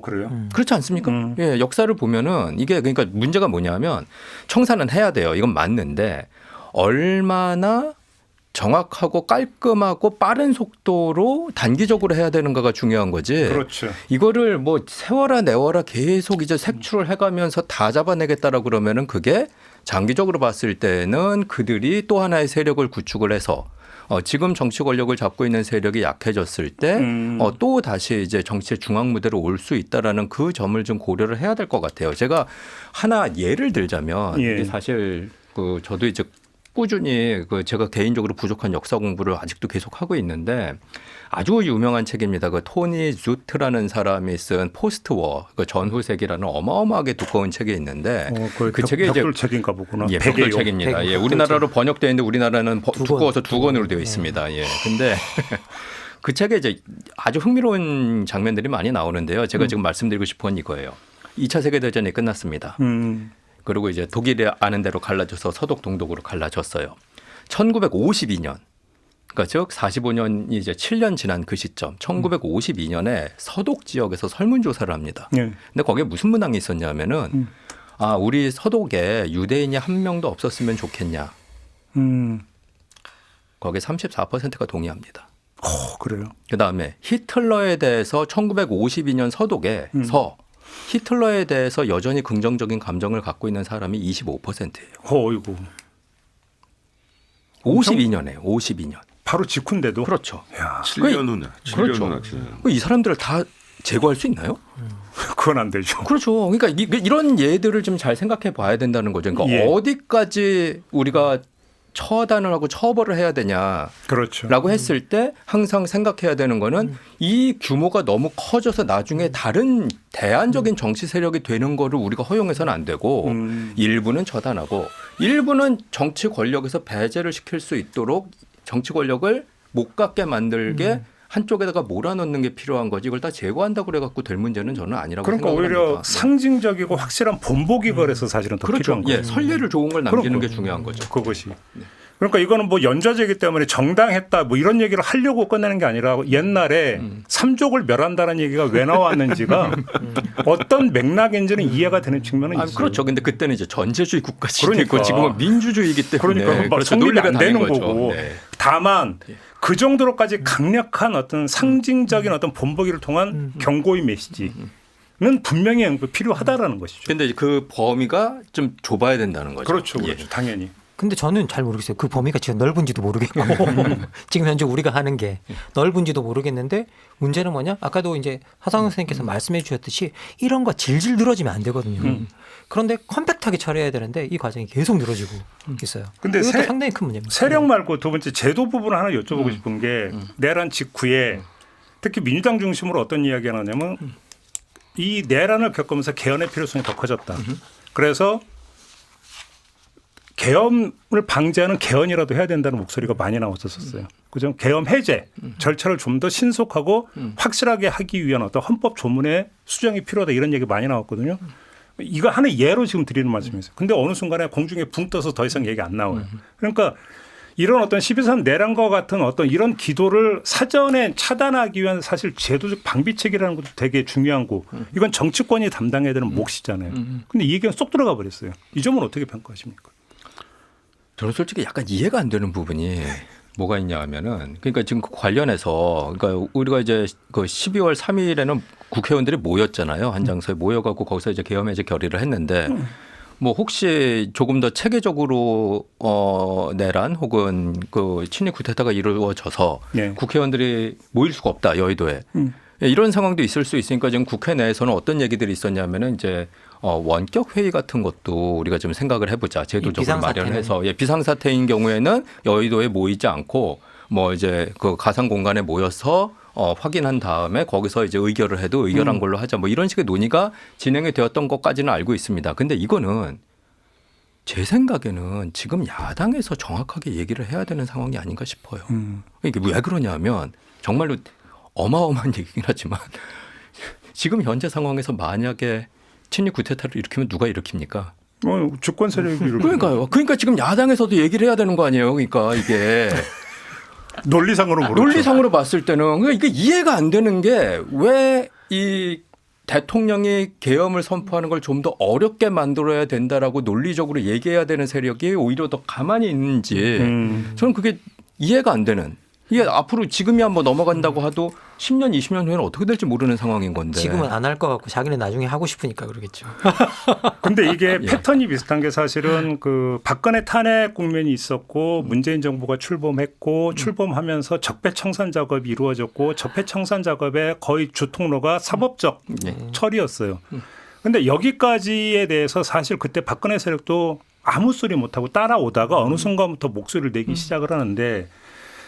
그래요? 그렇지 않습니까? 예, 역사를 보면은 이게 그러니까 문제가 뭐냐면 청산은 해야 돼요. 이건 맞는데 얼마나 정확하고 깔끔하고 빠른 속도로 단기적으로 해야 되는가가 중요한 거지. 그렇죠. 이거를 뭐 세워라 내워라 계속 이제 색출을 해가면서 다 잡아내겠다라고 그러면은 그게 장기적으로 봤을 때는 그들이 또 하나의 세력을 구축을 해서 지금 정치 권력을 잡고 있는 세력이 약해졌을 때 또 다시 이제 정치의 중앙 무대로 올 수 있다라는 그 점을 좀 고려를 해야 될 것 같아요. 제가 하나 예를 들자면 예. 사실 그 저도 이제 꾸준히 그 제가 개인적으로 부족한 역사 공부를 아직도 계속 하고 있는데 아주 유명한 책입니다. 그 토니 주트라는 사람이 쓴 포스트워 그 전후세기라는 어마어마하게 두꺼운 책이 있는데 그 책이 이제 책인가 보구나. 예, 벽돌 책입니다. 예, 우리나라로 번역되어 있는데 우리나라는 두꺼워서 두 권으로 되어 있습니다. 예, 근데 그 책에 이제 아주 흥미로운 장면들이 많이 나오는데요. 제가 지금 말씀드리고 싶은 건 이거예요. 2차 세계대전이 끝났습니다. 그리고 이제 독일이 아는 대로 갈라져서 서독 동독으로 갈라졌어요. 1952년, 그러니까 즉 45년이 이제 7년 지난 그 시점, 1952년에 서독 지역에서 설문조사를 합니다. 네. 근데 거기에 무슨 문항이 있었냐면은 우리 서독에 유대인이 한 명도 없었으면 좋겠냐. 거기에 34%가 동의합니다. 그래요? 그다음에 히틀러에 대해서 1952년 서독에서 히틀러에 대해서 여전히 긍정적인 감정을 갖고 있는 사람이 25%예요. 어이구. 52년에요. 52년. 바로 직후인데도. 그렇죠. 야, 7년 후나. 7년 그렇죠. 후나. 이 사람들을 다 제거할 수 있나요? 그건 안 되죠. 그렇죠. 그러니까 이런 예들을 좀 잘 생각해 봐야 된다는 거죠. 그러니까 예. 어디까지 우리가 처단을 하고 처벌을 해야 되냐라고 그렇죠. 했을 때 항상 생각해야 되는 거는 이 규모가 너무 커져서 나중에 다른 대안적인 정치 세력이 되는 거를 우리가 허용해서는 안 되고 일부는 처단하고 일부는 정치 권력에서 배제를 시킬 수 있도록 정치 권력을 못 갖게 만들게 한쪽에다가 몰아넣는 게 필요한 거지 이걸 다 제거한다고 그래갖고 될 문제는 저는 아니라고 그러니까 생각합니다. 오히려 상징적이고 확실한 본보기가 그래서 사실은 더 그렇죠. 필요한 거예요. 선례를 좋은 걸 남기는 그런 게 거. 중요한 거죠. 그것이. 그러니까 이거는 뭐 연좌제이기 때문에 정당했다 뭐 이런 얘기를 하려고 끝내는 게 아니라 옛날에 삼족을 멸한다는 얘기가 왜 나왔는지가 어떤 맥락인지는 이해가 되는 측면은 있어요. 그렇죠. 근데 그때는 이제 전제주의 국가 시대고 그러니까. 지금은 민주주의이기 때문에 그러니까 그렇죠. 성립이 논리가 안 다른 되는 거죠. 거고. 네. 다만 그 정도로까지 강력한 어떤 상징적인 어떤 본보기를 통한 경고의 메시지는 분명히 필요하다라는 것이죠. 근데 그 범위가 좀 좁아야 된다는 거죠. 그렇죠, 예. 그렇죠. 당연히. 근데 저는 잘 모르겠어요. 그 범위가 지금 넓은지도 모르겠고 지금 현재 우리가 하는 게 넓은지도 모르겠는데 문제는 뭐냐? 아까도 이제 하상욱 선생님께서 말씀해 주셨듯이 이런 거 질질 늘어지면 안 되거든요. 그런데 컴팩트하게 처리해야 되는데 이 과정이 계속 늘어지고 있어요. 근데 이것도 상당히 큰 문제입니다. 세력 말고 두 번째 제도 부분을 하나 여쭤보고 싶은 게 내란 직후에 특히 민주당 중심으로 어떤 이야기가 나냐면 이 내란을 겪으면서 개헌의 필요성이 더 커졌다. 그래서 계엄을 방지하는 개헌이라도 해야 된다는 목소리가 많이 나왔었어요. 그죠? 계엄 해제 절차를 좀 더 신속하고 확실하게 하기 위한 어떤 헌법 조문의 수정이 필요하다 이런 얘기 많이 나왔거든요. 이거 하나의 예로 지금 드리는 말씀이세요. 근데 어느 순간에 공중에 붕 떠서 더 이상 얘기 안 나와요. 그러니까 이런 어떤 12.3 내란과 같은 어떤 이런 기도를 사전에 차단하기 위한 사실 제도적 방비책이라는 것도 되게 중요한 거고 이건 정치권이 담당해야 되는 몫이잖아요. 근데 이 얘기가 쏙 들어가 버렸어요. 이 점은 어떻게 평가하십니까? 저는 솔직히 약간 이해가 안 되는 부분이 뭐가 있냐 하면은 그러니까 지금 그 관련해서 그러니까 우리가 이제 그 12월 3일에는 국회의원들이 모였잖아요. 한 장소에 모여갖고 거기서 이제 계엄 해제 결의를 했는데 뭐 혹시 조금 더 체계적으로 내란 혹은 그 친일 쿠데타가 이루어져서 네. 국회의원들이 모일 수가 없다 여의도에 이런 상황도 있을 수 있으니까 지금 국회 내에서는 어떤 얘기들이 있었냐면은 이제 원격 회의 같은 것도 우리가 좀 생각을 해보자 제도적으로 마련해서 비상사태인 경우에는 여의도에 모이지 않고 뭐 이제 그 가상 공간에 모여서 확인한 다음에 거기서 이제 의결을 해도 의결한 걸로 하자 뭐 이런 식의 논의가 진행이 되었던 것까지는 알고 있습니다. 근데 이거는 제 생각에는 지금 야당에서 정확하게 얘기를 해야 되는 상황이 아닌가 싶어요. 이게 왜 그러냐면 정말로 어마어마한 얘기긴 하지만 지금 현재 상황에서 만약에 친일 쿠데타를 일으키면 누가 일으킵니까? 주권 세력이 그러니까요. 그러니까 지금 야당에서도 얘기를 해야 되는 거 아니에요. 그러니까 이게 논리상으로 그렇죠. 논리상으로 봤을 때는 그러니까 이게 이해가 안 되는 게 왜 이 대통령이 계엄을 선포하는 걸 좀 더 어렵게 만들어야 된다라고 논리적으로 얘기해야 되는 세력이 오히려 더 가만히 있는지 저는 그게 이해가 안 되는. 이게 앞으로 지금이야 뭐 넘어간다고 하도 10년, 20년 후에는 어떻게 될지 모르는 상황인 건데. 지금은 안 할 것 같고 자기는 나중에 하고 싶으니까 그러겠죠. 근데 이게 패턴이 비슷한 게 사실은 그 박근혜 탄핵 국면이 있었고 문재인 정부가 출범했고 출범하면서 적폐청산 작업이 이루어졌고 적폐청산 작업의 거의 주통로가 사법적 처리였어요. 근데 여기까지에 대해서 사실 그때 박근혜 세력도 아무 소리 못하고 따라오다가 어느 순간부터 목소리를 내기 시작을 하는데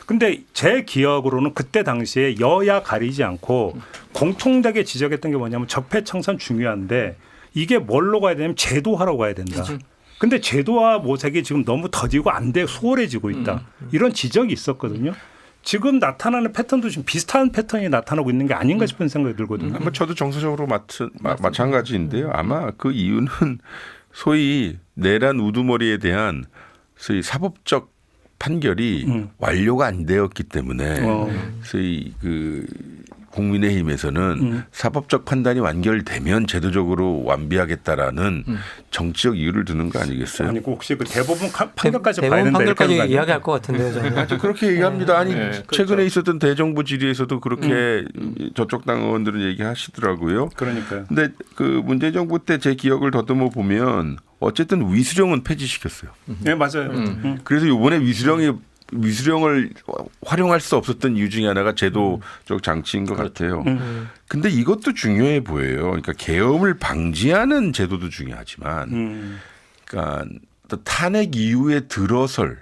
근데 제 기억으로는 그때 당시에 여야 가리지 않고 공통되게 지적했던 게 뭐냐면 적폐청산 중요한데 이게 뭘로 가야 되냐면 제도화로 가야 된다. 근데 제도화 모색이 지금 너무 더디고 안 돼 수월해지고 있다. 이런 지적이 있었거든요. 지금 나타나는 패턴도 지금 비슷한 패턴이 나타나고 있는 게 아닌가 싶은 생각이 들거든요. 아마 저도 정서적으로 마찬가지인데요. 아마 그 이유는 소위 내란 우두머리에 대한 소위 사법적 판결이 완료가 안 되었기 때문에 소위 그 국민의힘에서는 사법적 판단이 완결되면 제도적으로 완비하겠다라는 정치적 이유를 두는 거 아니겠어요? 아니 혹시 그 대법원 판결까지 봐야 대법원 된다 판결까지 이렇게 이야기할 것 같은데요. 저는. 아주 그렇게 얘기합니다. 아니 그렇죠. 최근에 있었던 대정부 질의에서도 그렇게 저쪽 당 의원들은 얘기하시더라고요. 그러니까요. 근데 그 문재인 정부 때 제 기억을 더듬어 보면 어쨌든 위수령은 폐지시켰어요. 네 맞아요. 그래서 이번에 위수령을 활용할 수 없었던 이유 중에 하나가 제도적 장치인 것 같아요. 근데 이것도 중요해 보여요. 그러니까 계엄을 방지하는 제도도 중요하지만 그러니까 또 탄핵 이후에 들어설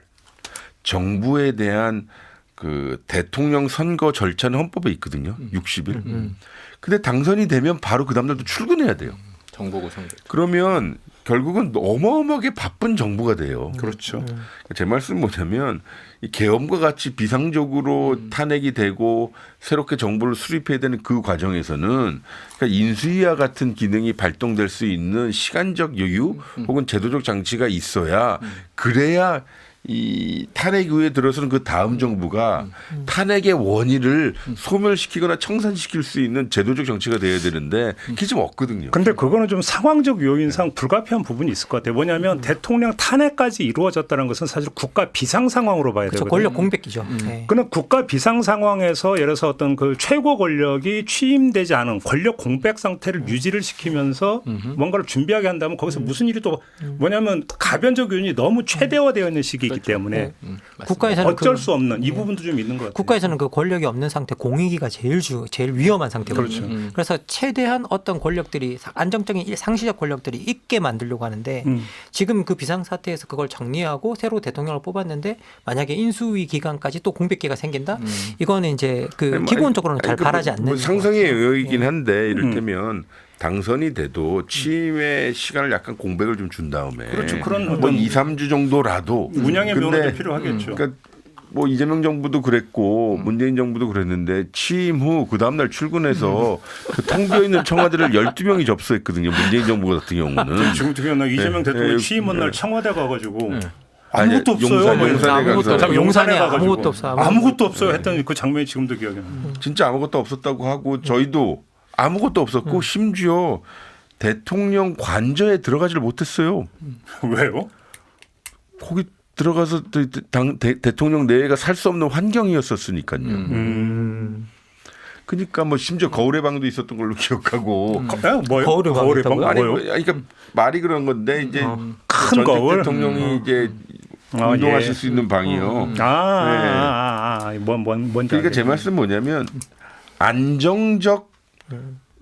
정부에 대한 그 대통령 선거 절차는 헌법에 있거든요. 60일. 근데 당선이 되면 바로 그 다음날도 출근해야 돼요. 정보고 선거. 그러면 결국은 어마어마하게 바쁜 정부가 돼요. 그렇죠. 제 말씀은 뭐냐면 이 계엄과 같이 비상적으로 탄핵이 되고 새롭게 정부를 수립해야 되는 그 과정에서는 그러니까 인수위와 같은 기능이 발동될 수 있는 시간적 여유 혹은 제도적 장치가 있어야 그래야 이 탄핵 이후에 들어서는 그 다음 정부가 탄핵의 원인을 소멸시키거나 청산시킬 수 있는 제도적 정치가 돼야 되는데 그게 좀 없거든요. 근데 그거는 좀 상황적 요인상 불가피한 부분이 있을 것 같아요. 뭐냐면 대통령 탄핵까지 이루어졌다는 것은 사실 국가 비상 상황으로 봐야 그렇죠. 되거든요. 권력 공백기죠. 네. 그는 국가 비상 상황에서 예를 들어서 어떤 그 최고 권력이 취임되지 않은 권력 공백 상태를 유지를 시키면서 뭔가를 준비하게 한다면 거기서 무슨 일이 또 뭐냐면 가변적 요인이 너무 최대화되어 있는 시기이기 때문에 국가에서는 어쩔 수 없는 이 부분도 좀 있는 것 같아요. 국가에서는 그 권력이 없는 상태, 공익이가 제일 위험한 상태거든요. 그렇죠. 그래서 최대한 어떤 권력들이 안정적인 상시적 권력들이 있게 만들려고 하는데 지금 그 비상 사태에서 그걸 정리하고 새로 대통령을 뽑았는데 만약에 인수위 기간까지 또 공백기가 생긴다, 이거는 이제 그 기본적으로는 잘 바라지 않는. 뭐 상상의 영역이긴 한데 이를테면. 당선이 돼도 취임의 시간을 약간 공백을 좀 준 다음에 그렇죠. 그런 뭐 어떤 2, 3주 정도라도 운영의 근데 면허도 필요하겠죠. 그러니까 뭐 이재명 정부도 그랬고 문재인 정부도 그랬는데 취임 후 그 다음 날 출근해서 그 텅 비어 있는 청와대를 12명이 접수했거든요. 문재인 정부 같은 경우는. 지금 같은 나 이재명 네. 대통령 네. 취임한 날 청와대 가가지고 아니, 아무것도 없어요. 용산에 아무것도 없어. 아무것도 없어요. 했던 그 장면이 지금도 기억이 나요. 진짜 아무것도 없었다고 하고 저희도 아무것도 없었고 심지어 대통령 관저에 들어가지를 못했어요. 왜요? 거기 들어가서 대통령 내외가 살 수 없는 환경이었었으니까요. 그러니까 뭐 심지어 거울의 방도 있었던 걸로 기억하고. 뭐요? 거울의 방 아니, 뭐요? 그러니까 말이 그런 건데 이제 큰 전직 거울? 대통령이 이제 운동하실 수 있는 방이요. 뭔지 그러니까 제 말씀은 뭐냐면 안정적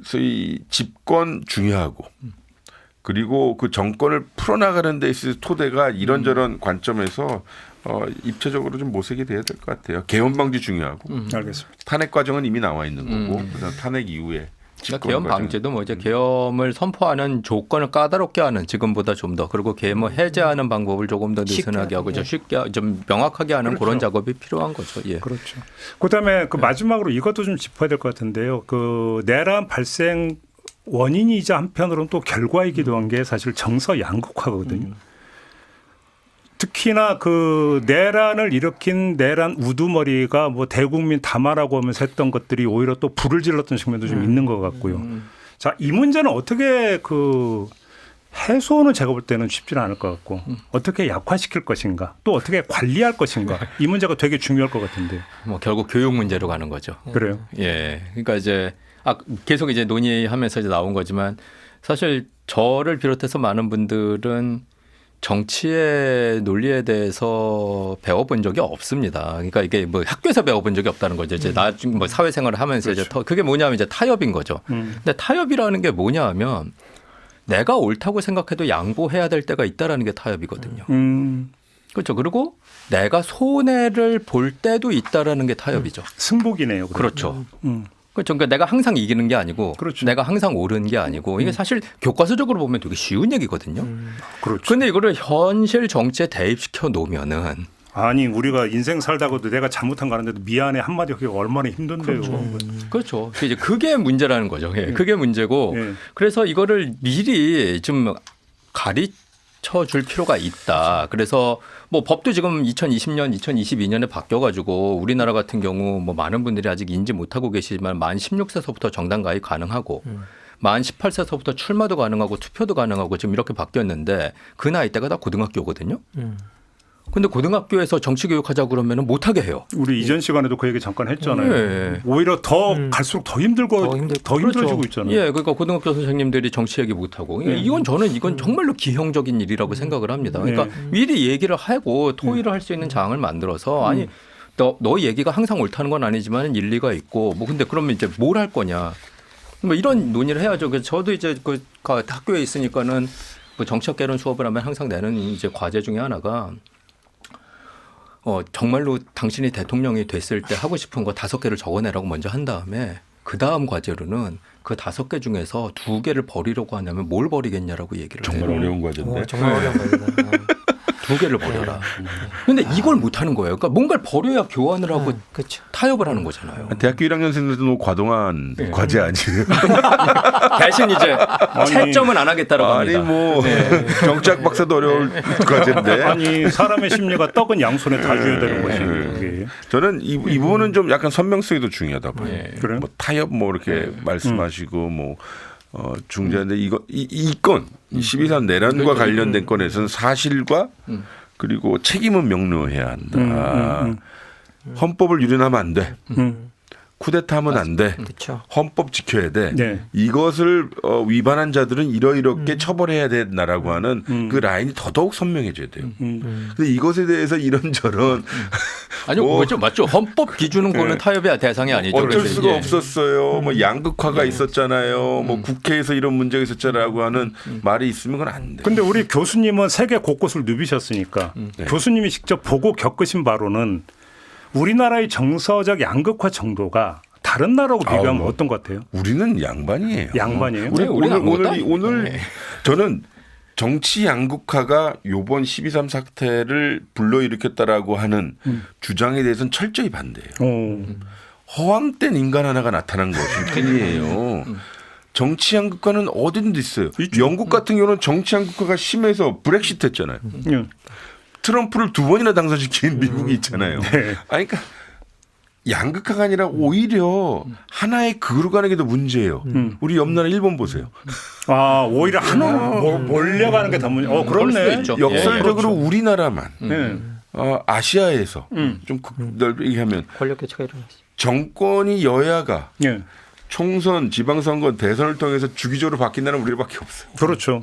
소위 집권 중요하고 그리고 그 정권을 풀어나가는 데 있어서 토대가 이런저런 관점에서 입체적으로 좀 모색이 돼야 될 것 같아요. 개헌 방지 중요하고 알겠습니다. 탄핵 과정은 이미 나와 있는 거고 그다음 탄핵 이후에 그러니까 계엄 방지도 뭐 이제 계엄을 선포하는 조건을 까다롭게 하는 지금보다 좀 더 그리고 계엄을 해제하는 방법을 조금 더 느슨하게 하고 쉽게 좀 명확하게 하는 그런 작업이 필요한 거죠. 예. 그렇죠. 그다음에 그 마지막으로 이것도 좀 짚어야 될 것 같은데요. 그 내란 발생 원인이자 한편으로는 또 결과이기도 한 게 사실 정서 양극화거든요. 특히나 그 내란을 일으킨 내란 우두머리가 뭐 대국민 담화라고 하면서 했던 것들이 오히려 또 불을 질렀던 측면도 좀 있는 것 같고요. 자, 이 문제는 어떻게 그 해소는 제가 볼 때는 쉽지는 않을 것 같고 어떻게 약화시킬 것인가 또 어떻게 관리할 것인가 이 문제가 되게 중요할 것 같은데. 뭐 결국 교육 문제로 가는 거죠. 그래요. 예. 그러니까 이제 계속 이제 논의하면서 이제 나온 거지만 사실 저를 비롯해서 많은 분들은 정치의 논리에 대해서 배워본 적이 없습니다. 그러니까 이게 뭐 학교에서 배워본 적이 없다는 거죠. 이제 나중 뭐 사회생활을 하면서 그렇죠. 이제 그게 뭐냐면 이제 타협인 거죠. 근데 타협이라는 게 뭐냐면 내가 옳다고 생각해도 양보해야 될 때가 있다라는 게 타협이거든요. 그렇죠. 그리고 내가 손해를 볼 때도 있다라는 게 타협이죠. 승복이네요. 그렇죠. 그렇죠. 그러니까 내가 항상 이기는 게 아니고 그렇죠. 내가 항상 옳은 게 아니고 이게 사실 교과서적으로 보면 되게 쉬운 얘기거든요. 그렇죠. 그런데 이거를 현실 정치에 대입시켜 놓으면은 아니 우리가 인생 살다가도 내가 잘못한 거 아는데도 미안해 한마디 하기 얼마나 힘든데요. 그렇죠. 이제 그게 문제라는 거죠. 예. 그게 문제고 예. 그래서 이거를 미리 좀 가르쳐 줄 필요가 있다. 그래서 뭐 법도 지금 2020년, 2022년에 바뀌어가지고 우리나라 같은 경우 뭐 많은 분들이 아직 인지 못하고 계시지만 만 16세서부터 정당 가입 가능하고 만 18세서부터 출마도 가능하고 투표도 가능하고 지금 이렇게 바뀌었는데 그 나이 때가 다 고등학교거든요. 근데 고등학교에서 정치 교육하자 그러면은 못하게 해요. 우리 이전 시간에도 그 얘기 잠깐 했잖아요. 예. 오히려 더 갈수록 더 힘들고 더 힘들어지고 그렇죠. 있잖아요. 예, 그러니까 고등학교 선생님들이 정치 얘기 못하고 이건 정말로 기형적인 일이라고 생각을 합니다. 그러니까 미리 얘기를 하고 토의를 할 수 있는 장을 만들어서 아니 너 얘기가 항상 옳다는 건 아니지만 일리가 있고 뭐 근데 그러면 이제 뭘 할 거냐 뭐 이런 논의를 해야죠. 그래서 저도 이제 그 학교에 있으니까는 뭐 정치학 개론 수업을 하면 항상 내는 이제 과제 중에 하나가 정말로 당신이 대통령이 됐을 때 하고 싶은 거 5개를 적어내라고 먼저 한 다음에 그 다음 과제로는 그 5개 중에서 2개를 버리려고 하냐면 뭘 버리겠냐라고 얘기를 해요. 정말 어려운 과제인데. 정말 어려운 거예요. 두 개를 버려라. 근데 이걸 못 하는 거예요. 그러니까 뭔가를 버려야 교환을 하고 그렇죠. 타협을 하는 거잖아요. 대학교 1학년생들도 과도한 과제 아니에요? 대신 이제 채점은 안 하겠다라고 아니 합니다. 뭐 정치학 박사도 어려울 과제인데. 아니 사람의 심리가 떡은 양손에 다 줘야 되는 것이. 저는 이 부분은 좀 약간 선명성이 더 중요하다 봐요. 그래요? 뭐 타협 뭐 이렇게 말씀하시고 뭐 중재인데 이 건 12.3 내란과 관련된 건에서는 사실과 그리고 책임은 명료해야 한다. 헌법을 유린하면 안 돼. 쿠데타하면 안 돼. 그렇죠. 헌법 지켜야 돼. 네. 이것을 위반한 자들은 이러이렇게 처벌해야 된다라고 하는 그 라인이 더더욱 선명해져야 돼요. 근데 이것에 대해서 이런저런 아니요, 뭐, 맞죠. 헌법 기준은 거는 타협의 대상이 아니죠. 어쩔 그래서 수가 이게 없었어요. 뭐 양극화가 있었잖아요. 뭐 국회에서 이런 문제가 있었잖아라고 하는 말이 있으면 그건 안 돼. 근데 우리 교수님은 세계 곳곳을 누비셨으니까 네. 교수님이 직접 보고 겪으신 바로는 우리나라의 정서적 양극화 정도가 다른 나라하고 비교하면 뭐. 어떤 것 같아요? 우리는 양반이에요. 양반이에요? 오늘 저는 정치 양극화가 요번 12.3 사태를 불러일으켰다라고 하는 주장에 대해서는 철저히 반대해요. 허황된 인간 하나가 나타난 것일 뿐이에요. 정치 양극화는 어딘도 있어요. 영국 같은 경우는 정치 양극화가 심해서 브렉시트 했잖아요. 트럼프를 2번이나 당선시킨 미국이 있잖아요. 네. 아니, 그러니까 양극화가 아니라 오히려 하나의 그룹 가는 게 더 문제예요. 우리 옆 나라 일본 보세요. 아 오히려 하나로 몰려가는 게 더 문제. 그럴 수도 그렇네. 있죠. 역설적으로 우리나라만 네. 아시아에서 좀 넓게 얘기하면 권력 교체가 일어났죠. 정권이 여야가 예. 총선, 지방선거, 대선을 통해서 주기적으로 바뀐다는 우리밖에 없어요. 그렇죠.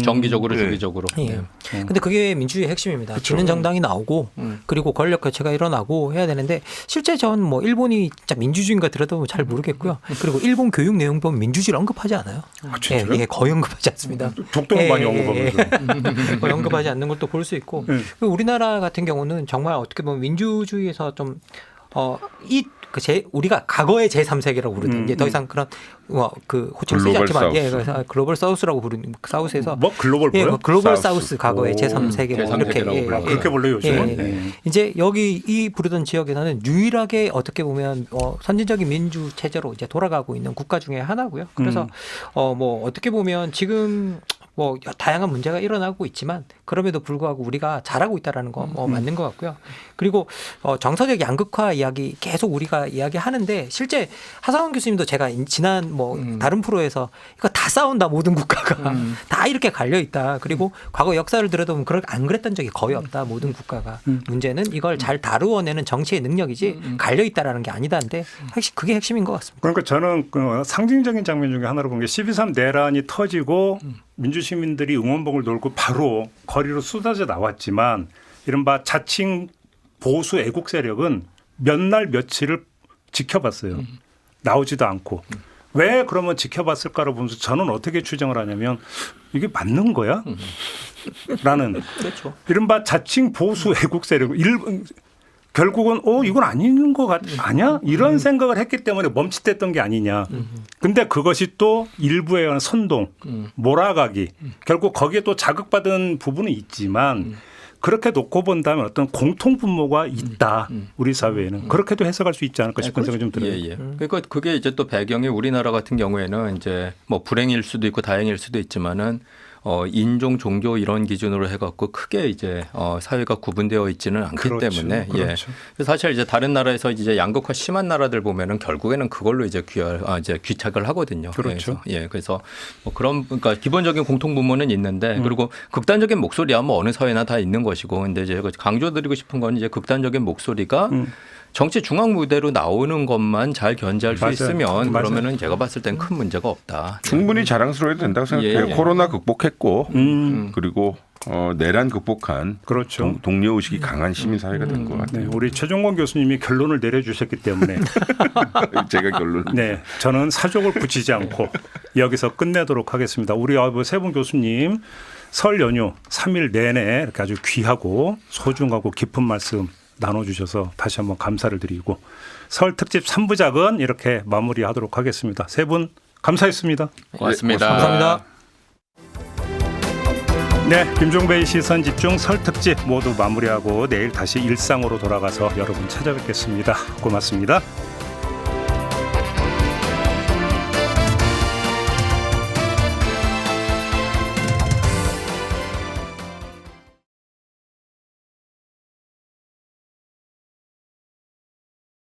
정기적으로 네. 주기적으로. 예. 근데 그게 민주주의 핵심입니다. 지는 정당이 나오고 그리고 권력 교체가 일어나고 해야 되는데 실제 전 뭐 일본이 진짜 민주주의인가 들여다보면 잘 모르겠고요. 그리고 일본 교육 내용 보면 민주주의를 언급하지 않아요. 진짜요? 예, 거의 언급하지 않습니다. 독도는 많이 언급하면서. 거의 언급하지 않는 것도 볼 수 있고 그리고 우리나라 같은 경우는 정말 어떻게 보면 민주주의에서 좀 우리가 과거의 제3세계라고 부르는 이제 더 이상 그런 그 호칭을 쓰지 글로벌 않지만 사우스. 그래서 글로벌 사우스라고 부르는 사우스에서 뭐 글로벌 예, 뭐요? 글로벌 사우스. 사우스 과거의 제3세계 뭐 이렇게 제3세계라고 불러요. 그렇게 불러요 요즘은. 예. 이제 여기 이 부르던 지역에서는 유일하게 어떻게 보면 선진적인 민주 체제로 이제 돌아가고 있는 국가 중에 하나고요. 그래서 뭐 어떻게 보면 지금 뭐 다양한 문제가 일어나고 있지만 그럼에도 불구하고 우리가 잘하고 있다라는 거 맞는 것 같고요. 그리고 정서적 양극화 이야기 계속 우리가 이야기하는데 실제 하상원 교수님도 제가 지난 뭐 다른 프로에서 이거 다 싸운다 모든 국가가 다 이렇게 갈려 있다. 그리고 과거 역사를 들여다보면 안 그랬던 적이 거의 없다. 모든 국가가 문제는 이걸 잘 다루어내는 정치의 능력이지 갈려 있다라는 게 아니다인데 그게 핵심인 것 같습니다. 그러니까 저는 그 상징적인 장면 중에 하나로 본 게 12.3 내란이 터지고 민주시민들이 응원봉을 돌고 바로 거리로 쏟아져 나왔지만 이른바 자칭 보수 애국 세력은 몇 날 며칠을 지켜봤어요. 나오지도 않고. 왜 그러면 지켜봤을까를 보면서 저는 어떻게 추정을 하냐면 이게 맞는 거야? 라는 그렇죠. 이른바 자칭 보수 애국 세력 결국은 이건 아닌 것 아니야? 이런 생각을 했기 때문에 멈칫했던 게 아니냐. 근데 그것이 또 일부에 의한 선동, 몰아가기. 결국 거기에 또 자극받은 부분은 있지만 그렇게 놓고 본다면 어떤 공통분모가 있다. 우리 사회에는. 그렇게도 해석할 수 있지 않을까 싶은 생각이 좀 들어요. 예. 그러니까 그게 이제 또 배경이 우리나라 같은 경우에는 이제 뭐 불행일 수도 있고 다행일 수도 있지만은 인종, 종교 이런 기준으로 해갖고 크게 이제 사회가 구분되어 있지는 않기 그렇죠. 때문에 그렇죠. 그래서 사실 이제 다른 나라에서 이제 양극화 심한 나라들 보면은 결국에는 그걸로 이제 귀착을 하거든요. 그렇죠. 그래서 뭐 그러니까 기본적인 공통분모는 있는데 그리고 극단적인 목소리야 뭐 어느 사회나 다 있는 것이고 근데 이제 강조드리고 싶은 건 이제 극단적인 목소리가 정치 중앙 무대로 나오는 것만 잘 견제할 수 맞아요. 있으면 맞아요. 그러면은 제가 봤을 땐 큰 문제가 없다. 충분히 자랑스러워도 된다고 생각해요. 예. 코로나 극복했고 그리고 내란 극복한 그렇죠. 동료 의식이 강한 시민 사회가 된 것 같아요. 네, 우리 최종권 교수님이 결론을 내려주셨기 때문에 제가 결론. 네, 저는 사족을 붙이지 않고 여기서 끝내도록 하겠습니다. 우리 세 분 교수님 설 연휴 3일 내내 이렇게 아주 귀하고 소중하고 깊은 말씀 나눠주셔서 다시 한번 감사를 드리고 설 특집 3부작은 이렇게 마무리하도록 하겠습니다. 세 분 감사했습니다. 고맙습니다. 감사합니다. 네, 김종배의 시선 집중 설 특집 모두 마무리하고 내일 다시 일상으로 돌아가서 여러분 찾아뵙겠습니다. 고맙습니다.